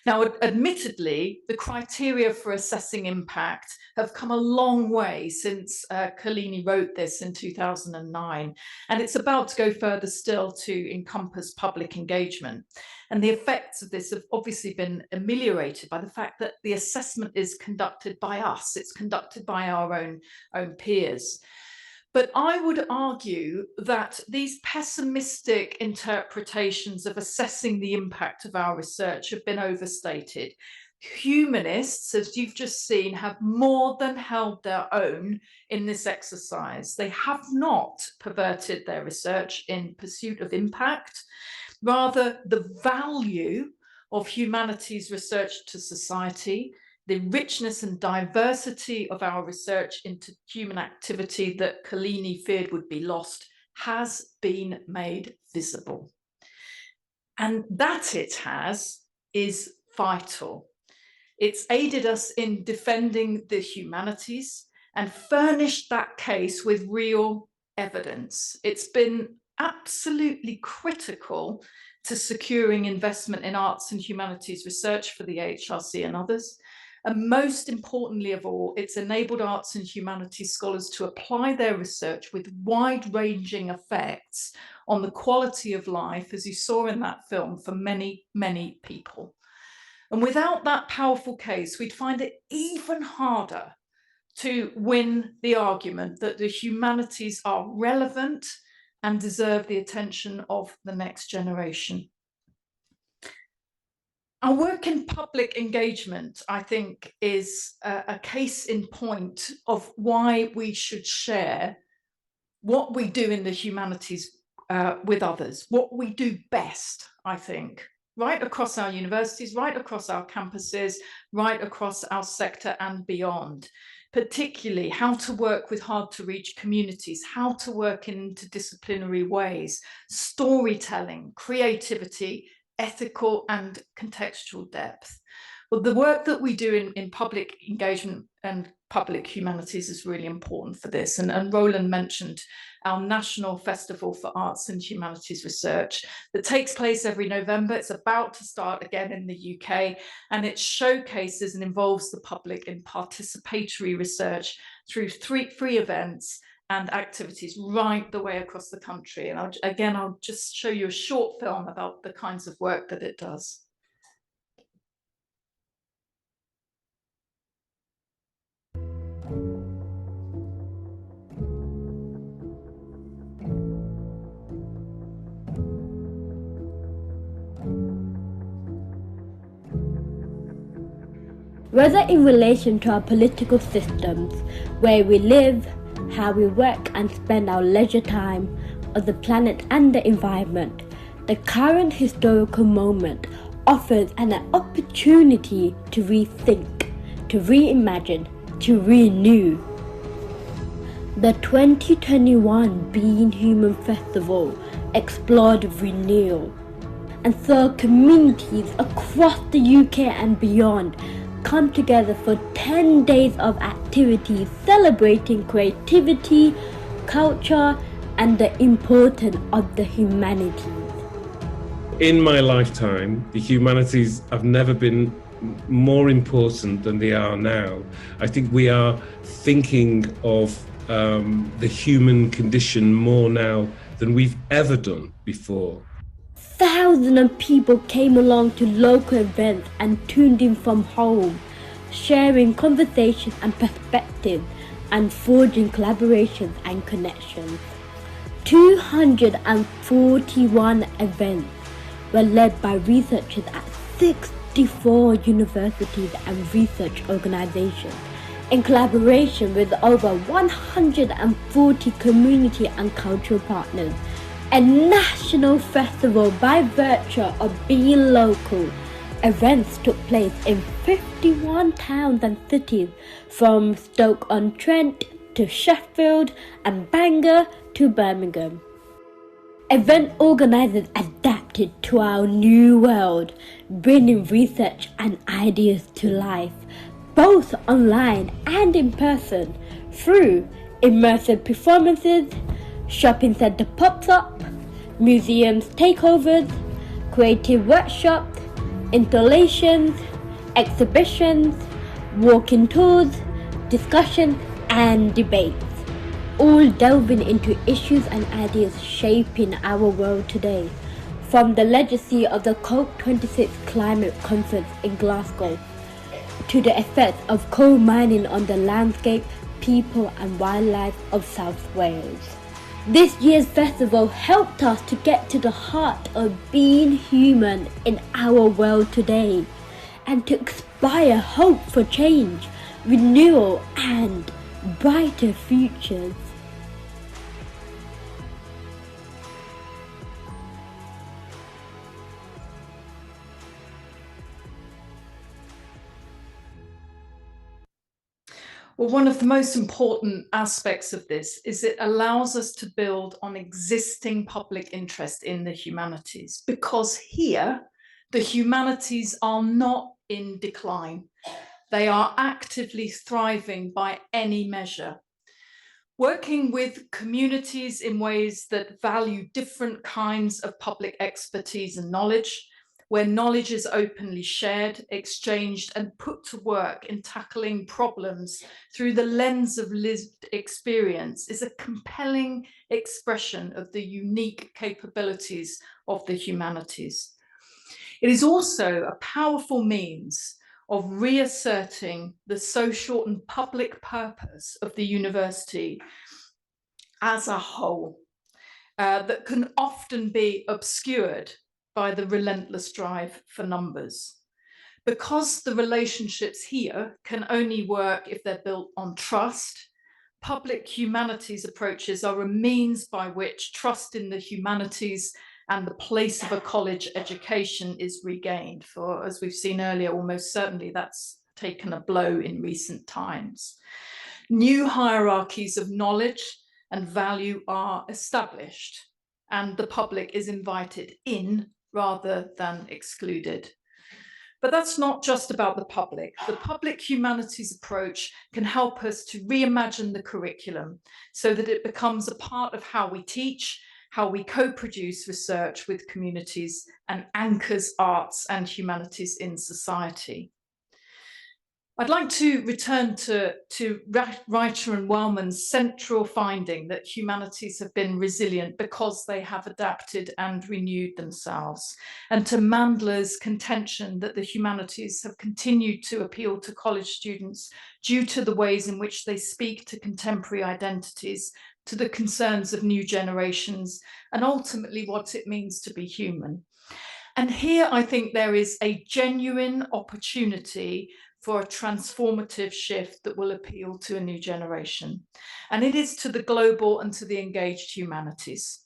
[SPEAKER 2] Now, admittedly, the criteria for assessing impact have come a long way since Collini wrote this in 2009, and it's about to go further still to encompass public engagement. And the effects of this have obviously been ameliorated by the fact that the assessment is conducted by us, it's conducted by our own peers. But I would argue that these pessimistic interpretations of assessing the impact of our research have been overstated. Humanists, as you've just seen, have more than held their own in this exercise. They have not perverted their research in pursuit of impact. Rather, the value of humanities research to society, the richness and diversity of our research into human activity that Collini feared would be lost has been made visible. And that it has is vital. It's aided us in defending the humanities and furnished that case with real evidence. It's been absolutely critical to securing investment in arts and humanities research for the AHRC and others. And most importantly of all, it's enabled arts and humanities scholars to apply their research with wide-ranging effects on the quality of life, as you saw in that film, for many, many people. And without that powerful case, we'd find it even harder to win the argument that the humanities are relevant and deserve the attention of the next generation. Our work in public engagement, I think, is a case in point of why we should share what we do in the humanities with others, what we do best, I think, right across our universities, right across our campuses, right across our sector and beyond. Particularly how to work with hard to reach communities, how to work in interdisciplinary ways, storytelling, creativity, ethical and contextual depth. Well, the work that we do in public engagement and public humanities is really important for this. And Roland mentioned our National Festival for Arts and Humanities Research that takes place every November. It's about to start again in the UK, and it showcases and involves the public in participatory research through free events and activities right the way across the country. And I'll just show you a short film about the kinds of work that it does.
[SPEAKER 10] Whether in relation to our political systems, where we live, how we work and spend our leisure time, or the planet and the environment, the current historical moment offers an opportunity to rethink, to reimagine, to renew. The 2021 Being Human Festival explored renewal, and so communities across the UK and beyond come together for 10 days of activities celebrating creativity, culture, and the importance of the humanities.
[SPEAKER 11] In my lifetime, the humanities have never been more important than they are now. I think we are thinking of the human condition more now than we've ever done before.
[SPEAKER 10] thousands of people came along to local events and tuned in from home, sharing conversations and perspectives and forging collaborations and connections. 241 events were led by researchers at 64 universities and research organizations, in collaboration with over 140 community and cultural partners. A national festival by virtue of being local. Events took place in 51 towns and cities, from Stoke-on-Trent to Sheffield and Bangor to Birmingham. Event organizers adapted to our new world, bringing research and ideas to life, both online and in person, through immersive performances, shopping centre pop-up, museums takeovers, creative workshops, installations, exhibitions, walking tours, discussions and debates, all delving into issues and ideas shaping our world today, from the legacy of the COP26 climate conference in Glasgow to the effects of coal mining on the landscape, people and wildlife of South Wales. This year's festival helped us to get to the heart of being human in our world today, and to inspire hope for change, renewal and brighter futures.
[SPEAKER 2] Well, one of the most important aspects of this is it allows us to build on existing public interest in the humanities, because here the humanities are not in decline. They are actively thriving by any measure. Working with communities in ways that value different kinds of public expertise and knowledge, where knowledge is openly shared, exchanged and put to work in tackling problems through the lens of lived experience, is a compelling expression of the unique capabilities of the humanities. It is also a powerful means of reasserting the social and public purpose of the university as a whole, that can often be obscured by the relentless drive for numbers. Because the relationships here can only work if they're built on trust, public humanities approaches are a means by which trust in the humanities and the place of a college education is regained. For, as we've seen earlier, almost certainly that's taken a blow in recent times. New hierarchies of knowledge and value are established, and the public is invited in rather than excluded. But that's not just about the public. The public humanities approach can help us to reimagine the curriculum so that it becomes a part of how we teach, how we co-produce research with communities, and anchors arts and humanities in society. I'd like to return to Reiter and Wellman's central finding that humanities have been resilient because they have adapted and renewed themselves, and to Mandler's contention that the humanities have continued to appeal to college students due to the ways in which they speak to contemporary identities, to the concerns of new generations, and ultimately what it means to be human. And here I think there is a genuine opportunity for a transformative shift that will appeal to a new generation. And it is to the global and to the engaged humanities.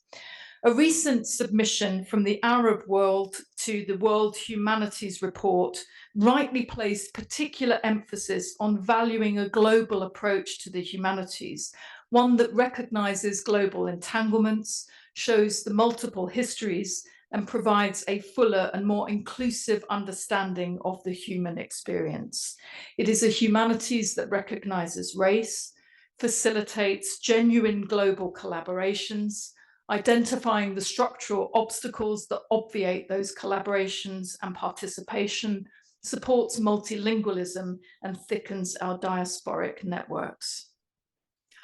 [SPEAKER 2] A recent submission from the Arab world to the World Humanities Report rightly placed particular emphasis on valuing a global approach to the humanities, one that recognizes global entanglements, shows the multiple histories, and provides a fuller and more inclusive understanding of the human experience. It is a humanities that recognizes race, facilitates genuine global collaborations, identifying the structural obstacles that obviate those collaborations and participation, supports multilingualism, and thickens our diasporic networks.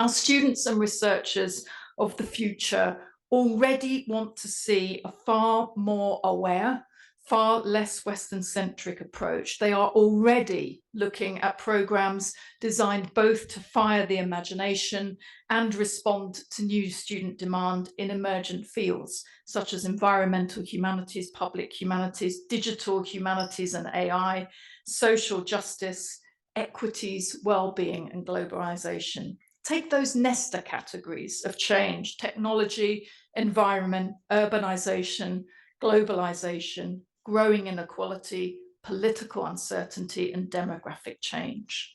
[SPEAKER 2] Our students and researchers of the future already want to see a far more aware, far less Western-centric approach. They are already looking at programs designed both to fire the imagination and respond to new student demand in emergent fields, such as environmental humanities, public humanities, digital humanities and AI, social justice, equities, well-being and globalization. Take those nester categories of change: technology, environment, urbanization, globalization, growing inequality, political uncertainty, and demographic change.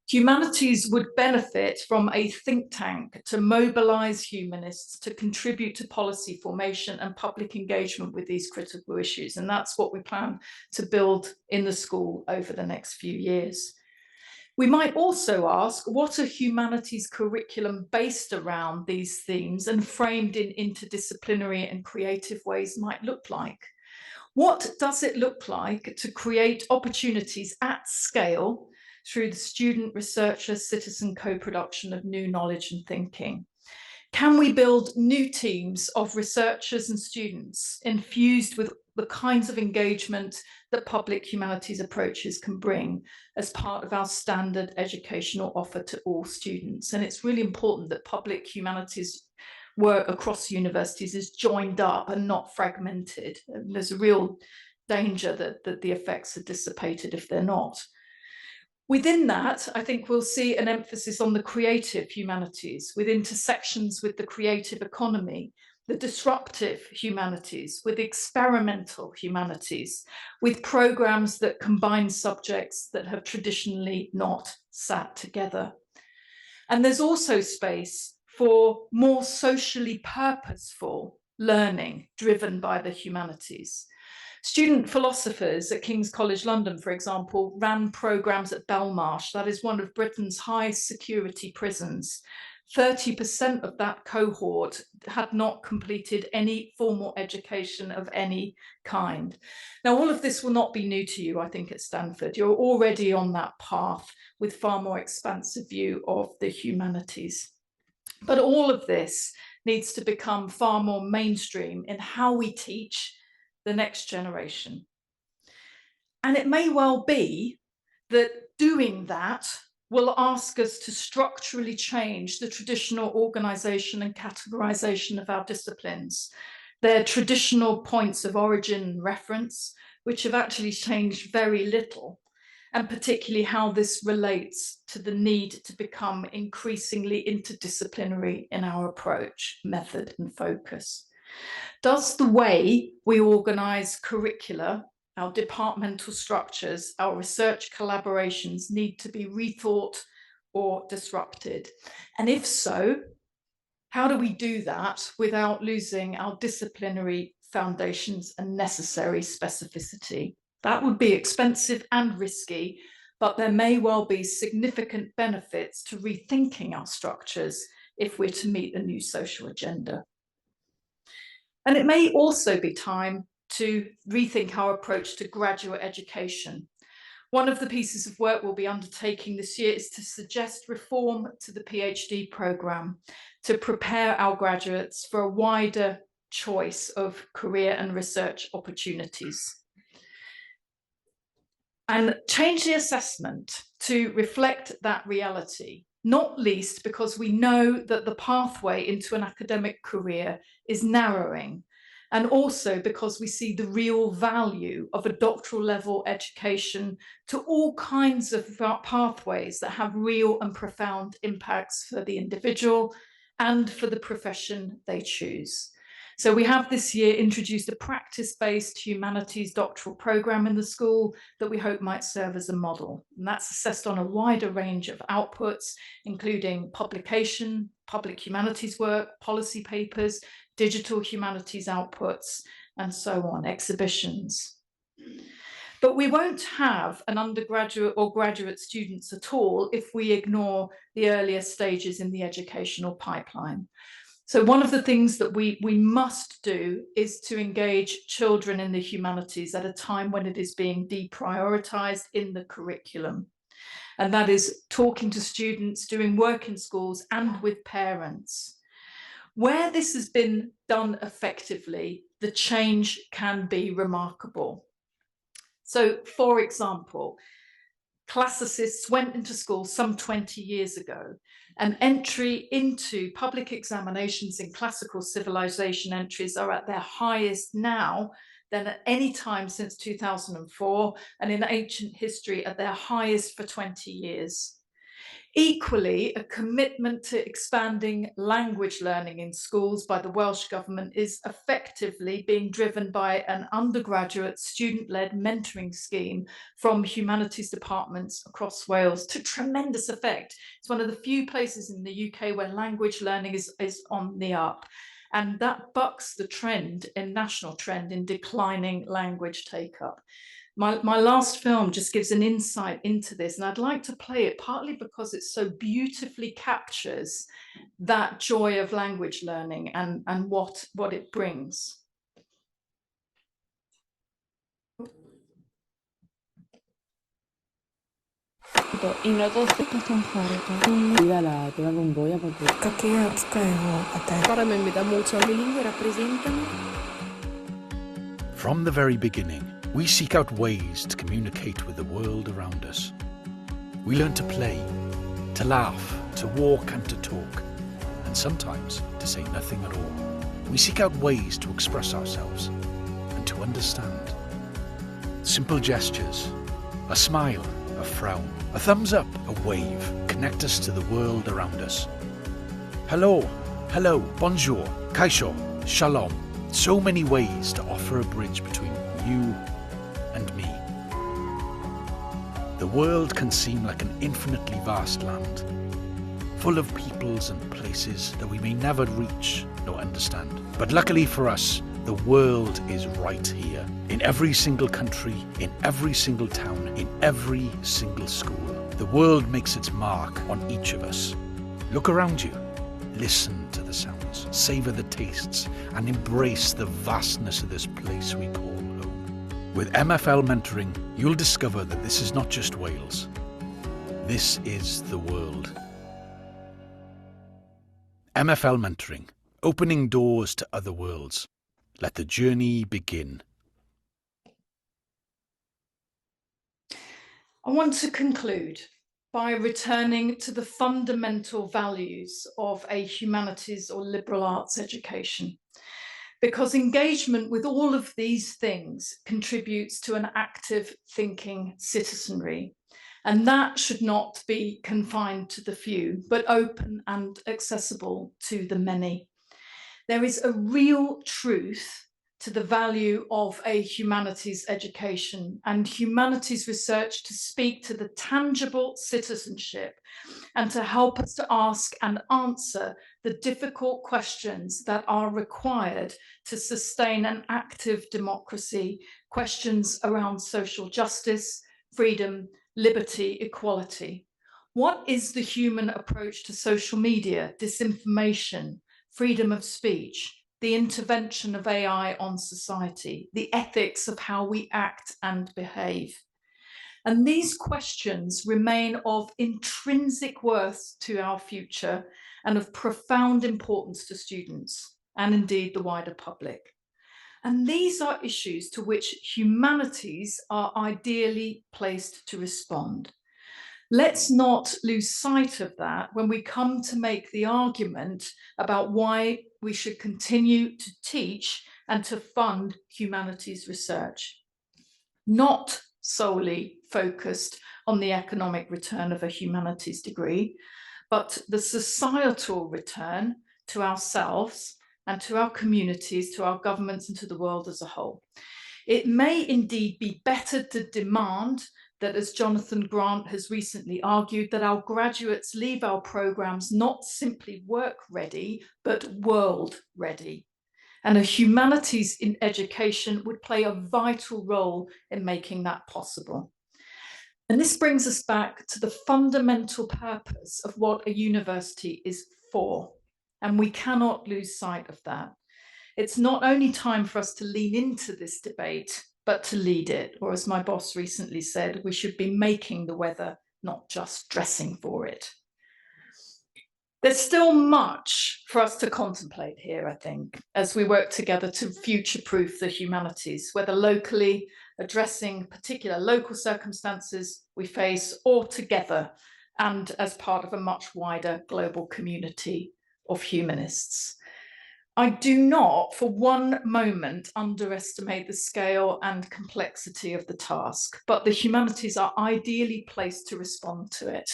[SPEAKER 2] Humanities would benefit from a think tank to mobilize humanists to contribute to policy formation and public engagement with these critical issues. And that's what we plan to build in the school over the next few years. We might also ask what a humanities curriculum based around these themes and framed in interdisciplinary and creative ways might look like. What does it look like to create opportunities at scale through the student, researcher, citizen co-production of new knowledge and thinking? Can we build new teams of researchers and students infused with the kinds of engagement that public humanities approaches can bring as part of our standard educational offer to all students? And it's really important that public humanities work across universities is joined up and not fragmented. And there's a real danger that the effects are dissipated if they're not. Within that, I think we'll see an emphasis on the creative humanities with intersections with the creative economy, the disruptive humanities, with experimental humanities, with programs that combine subjects that have traditionally not sat together. And there's also space for more socially purposeful learning driven by the humanities. Student philosophers at King's College London, for example, ran programs at Belmarsh. That is one of Britain's highest security prisons. 30% of that cohort had not completed any formal education of any kind. Now, all of this will not be new to you, I think, at Stanford. You're already on that path with far more expansive view of the humanities. But all of this needs to become far more mainstream in how we teach the next generation. And it may well be that doing that will ask us to structurally change the traditional organization and categorization of our disciplines, their traditional points of origin and reference, which have actually changed very little, and particularly how this relates to the need to become increasingly interdisciplinary in our approach, method, and focus. Does the way we organize curricula, our departmental structures, our research collaborations need to be rethought or disrupted? And if so, how do we do that without losing our disciplinary foundations and necessary specificity? That would be expensive and risky, but there may well be significant benefits to rethinking our structures if we're to meet the new social agenda. And it may also be time to rethink our approach to graduate education. One of the pieces of work we'll be undertaking this year is to suggest reform to the PhD programme to prepare our graduates for a wider choice of career and research opportunities. And change the assessment to reflect that reality, not least because we know that the pathway into an academic career is narrowing, and also because we see the real value of a doctoral level education to all kinds of pathways that have real and profound impacts for the individual and for the profession they choose. So we have this year introduced a practice-based humanities doctoral programme in the school that we hope might serve as a model. And that's assessed on a wider range of outputs, including publication, public humanities work, policy papers, digital humanities outputs, and so on, exhibitions. But we won't have an undergraduate or graduate students at all if we ignore the earlier stages in the educational pipeline. So one of the things that we must do is to engage children in the humanities at a time when it is being deprioritized in the curriculum. And that is talking to students, doing work in schools and with parents. Where this has been done effectively, the change can be remarkable. So, for example, classicists went into school some 20 years ago, and entry into public examinations in classical civilization entries are at their highest now than at any time since 2004, and in ancient history at their highest for 20 years. Equally, a commitment to expanding language learning in schools by the Welsh Government is effectively being driven by an undergraduate student-led mentoring scheme from humanities departments across Wales to tremendous effect. It's one of the few places in the UK where language learning is on the up. And that bucks the trend, in national trend, in declining language take-up. My last film just gives an insight into this, and I'd like to play it partly because it so beautifully captures that joy of language learning and what it brings.
[SPEAKER 12] From the very beginning, we seek out ways to communicate with the world around us. We learn to play, to laugh, to walk and to talk, and sometimes to say nothing at all. We seek out ways to express ourselves and to understand. Simple gestures, a smile, a frown, a thumbs up, a wave, connect us to the world around us. Hello, hello, bonjour, kaixo, shalom. So many ways to offer a bridge between you and me. The world can seem like an infinitely vast land, full of peoples and places that we may never reach nor understand. But luckily for us, the world is right here, in every single country, in every single town, in every single school. The world makes its mark on each of us. Look around you, listen to the sounds, savor the tastes, and embrace the vastness of this place we call home. With MFL mentoring, you'll discover that this is not just Wales. This is the world. MFL mentoring, opening doors to other worlds. Let the journey begin.
[SPEAKER 2] I want to conclude by returning to the fundamental values of a humanities or liberal arts education, because engagement with all of these things contributes to an active thinking citizenry. And that should not be confined to the few, but open and accessible to the many. There is a real truth to the value of a humanities education and humanities research to speak to the tangible citizenship and to help us to ask and answer the difficult questions that are required to sustain an active democracy, questions around social justice, freedom, liberty, equality. What is the human approach to social media, disinformation, freedom of speech, the intervention of AI on society, the ethics of how we act and behave? And these questions remain of intrinsic worth to our future and of profound importance to students and indeed the wider public. And these are issues to which humanities are ideally placed to respond. Let's not lose sight of that when we come to make the argument about why we should continue to teach and to fund humanities research, not solely focused on the economic return of a humanities degree, but the societal return to ourselves and to our communities, to our governments and to the world as a whole. It may indeed be better to demand that, as Jonathan Grant has recently argued, that our graduates leave our programs not simply work ready, but world ready. And a humanities in education would play a vital role in making that possible. And this brings us back to the fundamental purpose of what a university is for. And we cannot lose sight of that. It's not only time for us to lean into this debate, but to lead it. Or as my boss recently said, we should be making the weather, not just dressing for it. There's still much for us to contemplate here, I think, as we work together to future-proof the humanities, whether locally, addressing particular local circumstances we face, or together and as part of a much wider global community of humanists. I do not for one moment underestimate the scale and complexity of the task, but the humanities are ideally placed to respond to it.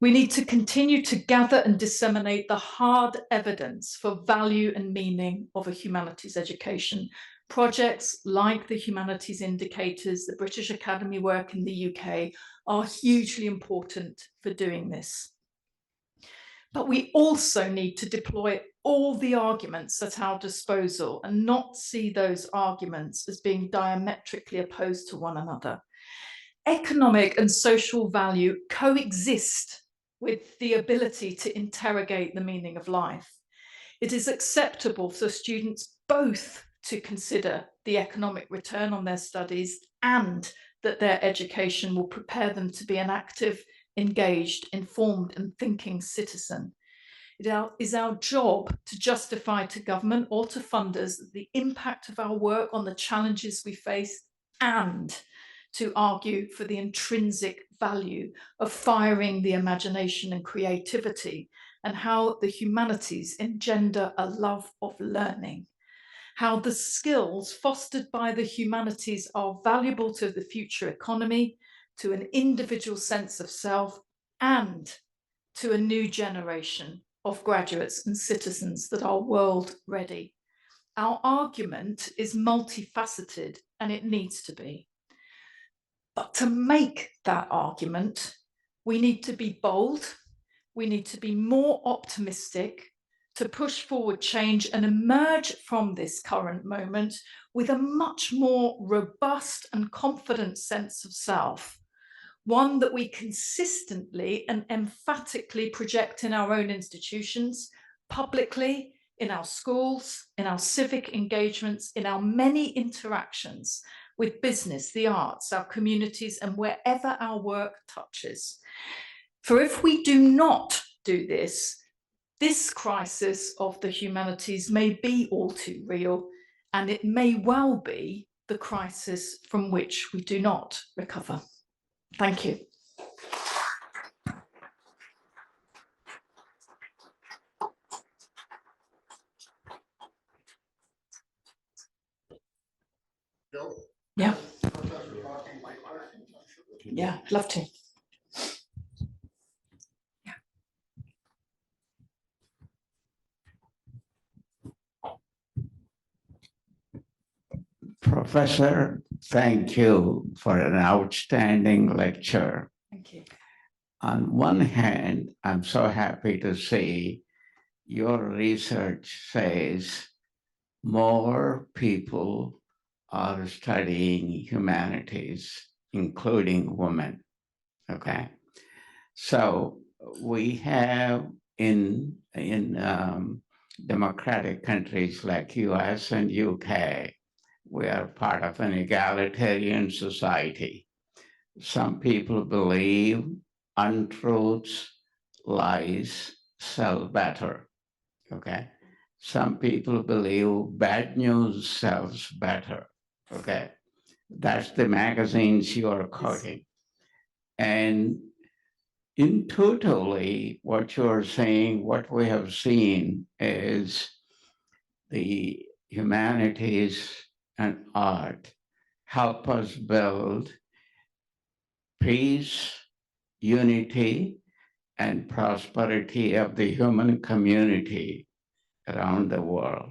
[SPEAKER 2] We need to continue to gather and disseminate the hard evidence for value and meaning of a humanities education. Projects like the Humanities Indicators, the British Academy work in the UK are hugely important for doing this. But we also need to deploy all the arguments at our disposal and not see those arguments as being diametrically opposed to one another. Economic and social value coexist with the ability to interrogate the meaning of life. It is acceptable for students both to consider the economic return on their studies and that their education will prepare them to be an active, engaged, informed and thinking citizen. It is our job to justify to government or to funders the impact of our work on the challenges we face and to argue for the intrinsic value of firing the imagination and creativity and how the humanities engender a love of learning, how the skills fostered by the humanities are valuable to the future economy, to an individual sense of self, and to a new generation of graduates and citizens that are world ready. Our argument is multifaceted and it needs to be. But to make that argument, we need to be bold, we need to be more optimistic, to push forward change and emerge from this current moment with a much more robust and confident sense of self, one that we consistently and emphatically project in our own institutions, publicly, in our schools, in our civic engagements, in our many interactions with business, the arts, our communities, and wherever our work touches. For if we do not do this, this crisis of the humanities may be all too real, and it may well be the crisis from which we do not recover. Thank you. Yeah. Yeah, love to.
[SPEAKER 13] Professor, thank you for an outstanding lecture.
[SPEAKER 2] Thank you.
[SPEAKER 13] On one hand, I'm so happy to see your research says more people are studying humanities, including women, okay? So we have in democratic countries like US and UK, we are part of an egalitarian society. Some people believe untruths, lies sell better, okay? Some people believe bad news sells better, okay? That's the magazines you are quoting. And in totally, what you're saying, what we have seen is the humanities and art help us build peace, unity, and prosperity of the human community around the world.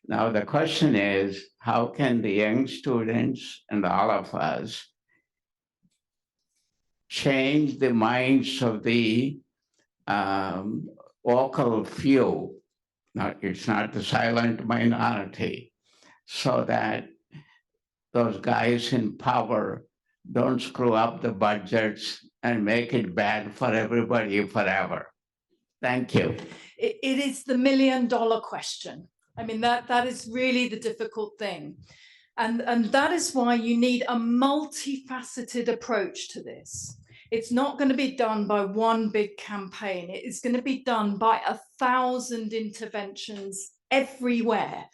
[SPEAKER 13] Now, the question is, how can the young students and all of us change the minds of the vocal few? Now, it's not the silent minority, so that those guys in power don't screw up the budgets and make it bad for everybody forever. Thank you.
[SPEAKER 2] It is the million-dollar question. I mean, that is really the difficult thing. And that is why you need a multifaceted approach to this. It's not going to be done by one big campaign. It is going to be done by 1,000 interventions everywhere,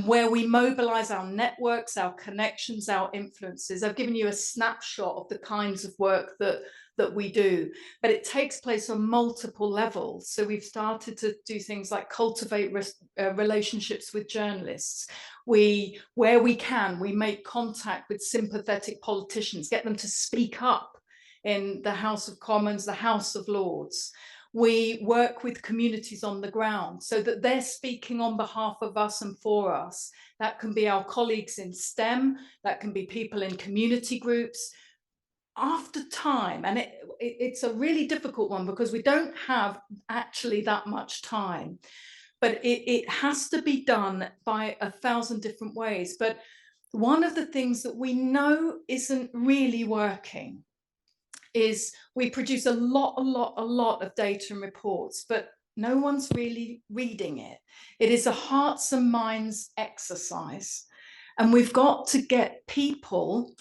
[SPEAKER 2] where we mobilize our networks, our connections, our influences. I've given you a snapshot of the kinds of work that we do, but it takes place on multiple levels. So we've started to do things like cultivate relationships with journalists. Where we can, we make contact with sympathetic politicians, get them to speak up in the House of Commons, the House of Lords. We work with communities on the ground so that they're speaking on behalf of us and for us. That can be our colleagues in STEM, that can be people in community groups. After time, and it's a really difficult one because we don't have actually that much time, but it has to be done by 1,000 different ways. But one of the things that we know isn't really working is we produce a lot of data and reports, but no one's really reading it. It is a hearts and minds exercise. And we've got to get people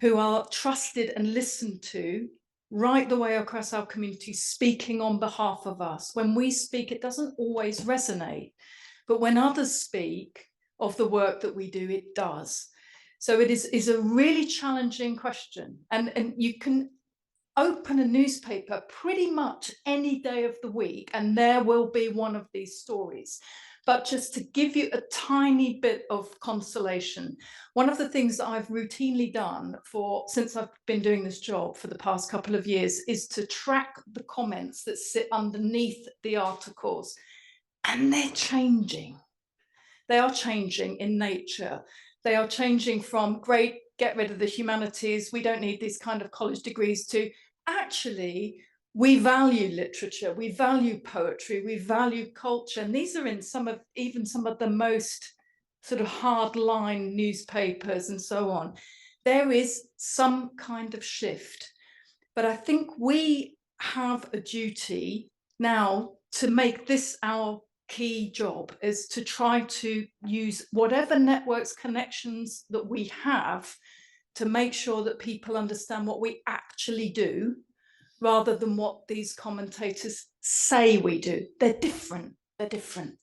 [SPEAKER 2] who are trusted and listened to right the way across our community speaking on behalf of us. When we speak, it doesn't always resonate, but when others speak of the work that we do, it does. So it is a really challenging question. And you can open a newspaper pretty much any day of the week, and there will be one of these stories. But just to give you a tiny bit of consolation, one of the things that I've routinely done since I've been doing this job for the past couple of years is to track the comments that sit underneath the articles, and they're changing. They are changing in nature. They are changing from great, get rid of the humanities, we don't need these kind of college degrees, to actually, we value literature, we value poetry, we value culture. And these are in even some of the most sort of hardline newspapers and so on. There is some kind of shift. But I think we have a duty now to make this our key job, is to try to use whatever networks, connections that we have to make sure that people understand what we actually do, rather than what these commentators say we do. They're different. They're different.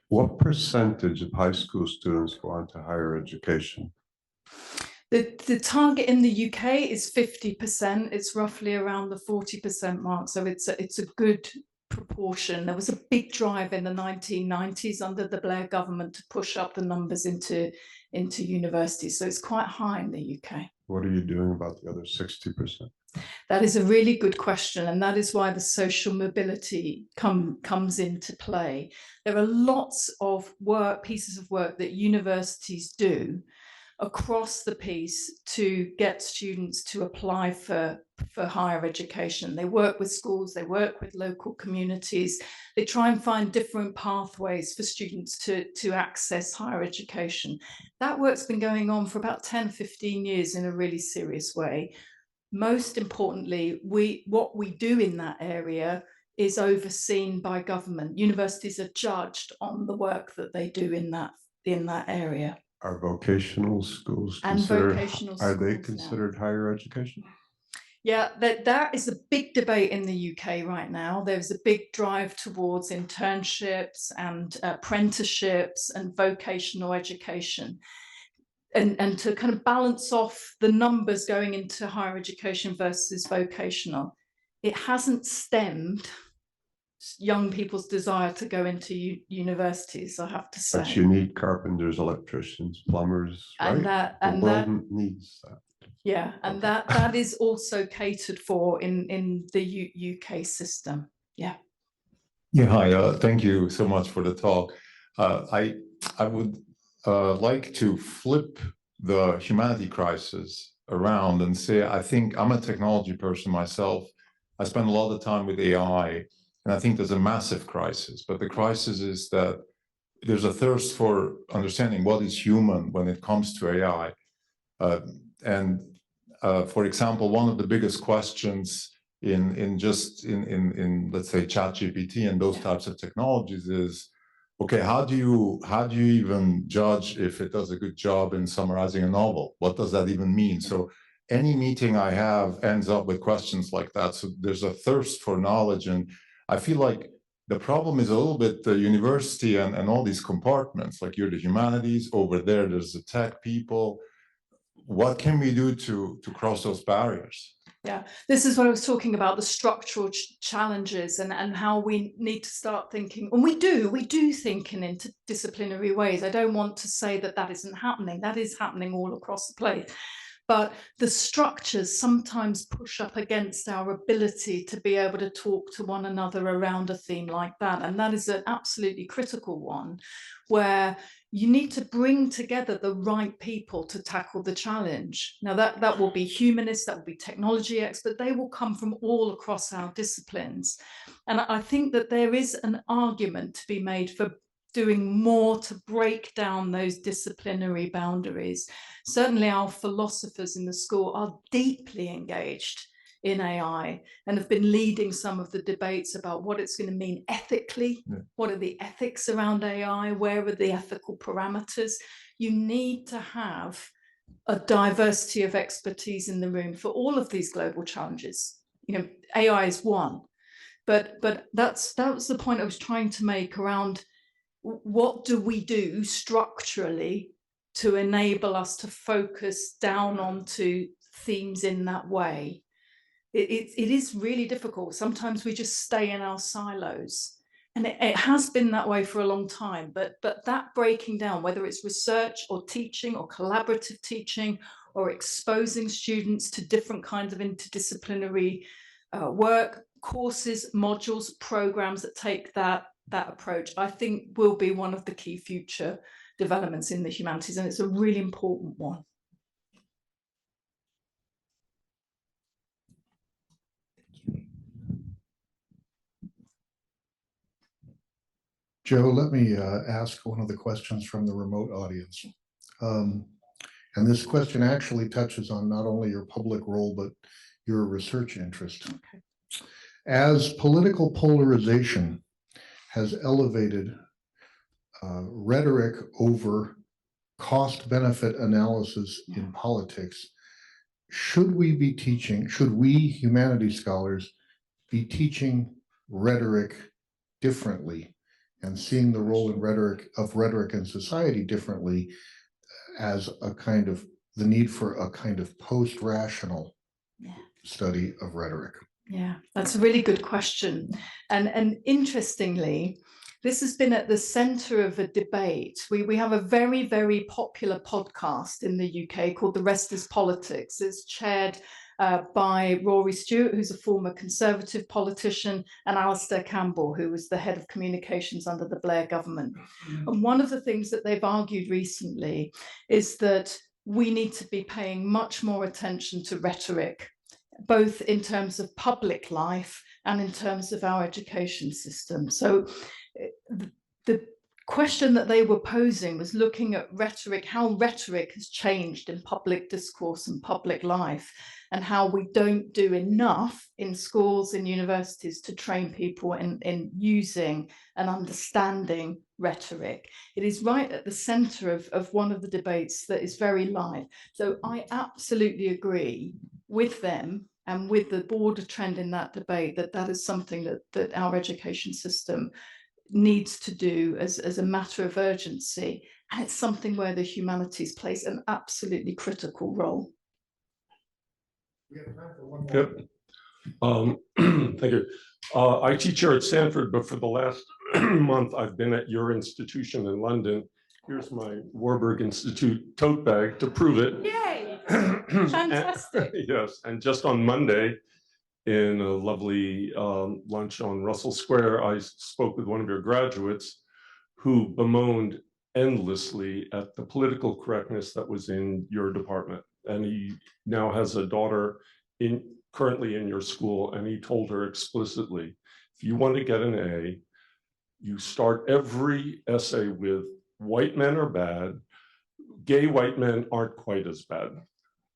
[SPEAKER 14] What percentage of high school students go on to higher education?
[SPEAKER 2] The target in the UK is 50%. It's roughly around the 40% mark. So it's a good proportion. There was a big drive in the 1990s under the Blair government to push up the numbers into universities. So it's quite high in the UK.
[SPEAKER 14] What are you doing about the other 60%?
[SPEAKER 2] That is a really good question, and that is why the social mobility comes into play. There are lots of pieces of work that universities do across the piece to get students to apply for higher education. They work with schools, they work with local communities, they try and find different pathways for students to access higher education. That work's been going on for about 10, 15 years in a really serious way. Most importantly, what we do in that area is overseen by government. Universities are judged on the work that they do in that area.
[SPEAKER 14] Are vocational schools considered higher education?
[SPEAKER 2] Yeah, that is a big debate in the UK right now. There's a big drive towards internships and apprenticeships and vocational education. And to kind of balance off the numbers going into higher education versus vocational, it hasn't stemmed young people's desire to go into universities, I have to say.
[SPEAKER 14] But you need carpenters, electricians, plumbers, right? The world needs that.
[SPEAKER 2] Yeah, and that is also catered for in the UK system. Yeah.
[SPEAKER 15] Yeah, hi. Thank you so much for the talk. I would like to flip the humanity crisis around and say, I think I'm a technology person myself. I spend a lot of time with AI, and I think there's a massive crisis. But the crisis is that there's a thirst for understanding what is human when it comes to AI. For example, one of the biggest questions in let's say ChatGPT and those types of technologies is, okay, how do you even judge if it does a good job in summarizing a novel? What does that even mean? So any meeting I have ends up with questions like that. So there's a thirst for knowledge, and I feel like the problem is a little bit the university and all these compartments. Like, you're the humanities, over there's the tech people. What can we do to cross those barriers?
[SPEAKER 2] Yeah, this is what I was talking about, the structural challenges and how we need to start thinking, and we do think in interdisciplinary ways. I don't want to say that that isn't happening. That is happening all across the place. But the structures sometimes push up against our ability to be able to talk to one another around a theme like that. And that is an absolutely critical one, where you need to bring together the right people to tackle the challenge. Now, that will be humanists, that will be technology experts, they will come from all across our disciplines. And I think that there is an argument to be made for doing more to break down those disciplinary boundaries. Certainly our philosophers in the school are deeply engaged in AI and have been leading some of the debates about what it's going to mean ethically. Yeah. What are the ethics around AI? Where are the ethical parameters? You need to have a diversity of expertise in the room for all of these global challenges. You know, AI is one, but that was the point I was trying to make around what do we do structurally to enable us to focus down onto themes in that way. It is really difficult. Sometimes we just stay in our silos, and it has been that way for a long time, but that breaking down, whether it's research or teaching or collaborative teaching or exposing students to different kinds of interdisciplinary work, courses, modules, programs that take that approach, I think will be one of the key future developments in the humanities, and it's a really important one.
[SPEAKER 1] Joe, let me ask one of the questions from the remote audience. And this question actually touches on not only your public role, but your research interest. Okay. As political polarization has elevated rhetoric over cost-benefit analysis in politics, should we humanities scholars be teaching rhetoric differently and seeing the role in rhetoric in society differently as a kind of the need for a kind of post-rational study of rhetoric?
[SPEAKER 2] Yeah, that's a really good question. And interestingly, this has been at the center of a debate. We have a very, very popular podcast in the UK called The Rest is Politics. It's chaired by Rory Stewart, who's a former Conservative politician, and Alistair Campbell, who was the head of communications under the Blair government. And one of the things that they've argued recently is that we need to be paying much more attention to rhetoric, both in terms of public life and in terms of our education system. So the question that they were posing was looking at rhetoric, how rhetoric has changed in public discourse and public life, and how we don't do enough in schools and universities to train people in using and understanding rhetoric. It is right at the center of one of the debates that is very live. So I absolutely agree with them and with the broader trend in that debate that is something that our education system needs to do as a matter of urgency, and it's something where the humanities plays an absolutely critical role.
[SPEAKER 1] We have time for one more.
[SPEAKER 16] Yep. Thank you. I teach here at Stanford, but for the last month I've been at your institution in London. Here's my Warburg Institute tote bag to prove it.
[SPEAKER 2] Yay! Fantastic.
[SPEAKER 16] Yes, and just on Monday, in a lovely lunch on Russell Square, I spoke with one of your graduates who bemoaned endlessly at the political correctness that was in your department. And he now has a daughter currently in your school, and he told her explicitly, if you want to get an A, you start every essay with white men are bad, gay white men aren't quite as bad.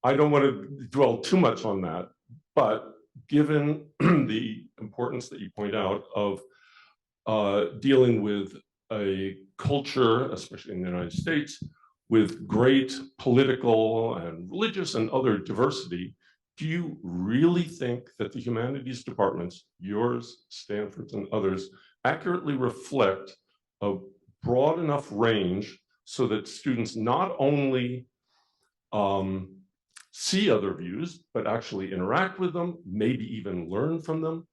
[SPEAKER 16] I don't want to dwell too much on that, but given the importance that you point out of dealing with a culture, especially in the United States, with great political and religious and other diversity, do you really think that the humanities departments, yours, Stanford's, and others, accurately reflect a broad enough range so that students not only see other views, but actually interact with them, maybe even learn from them?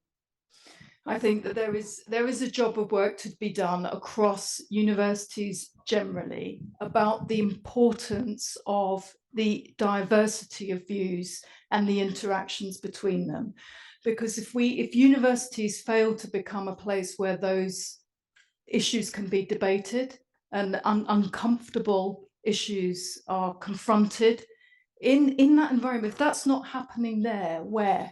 [SPEAKER 2] I think that there is a job of work to be done across universities generally about the importance of the diversity of views and the interactions between them. Because if universities fail to become a place where those issues can be debated and uncomfortable issues are confronted in that environment, if that's not happening there, where?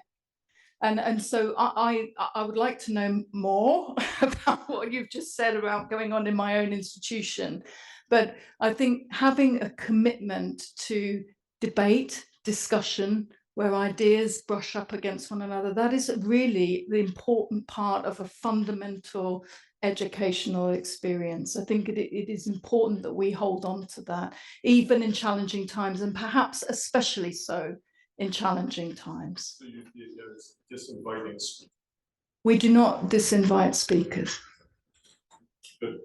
[SPEAKER 2] And so I would like to know more about what you've just said about going on in my own institution. But I think having a commitment to debate, discussion, where ideas brush up against one another, that is really the important part of a fundamental educational experience. I think it is important that we hold on to that, even in challenging times, and perhaps especially so in challenging times.
[SPEAKER 16] So you're disinviting speakers?
[SPEAKER 2] We do not disinvite speakers.
[SPEAKER 16] Good.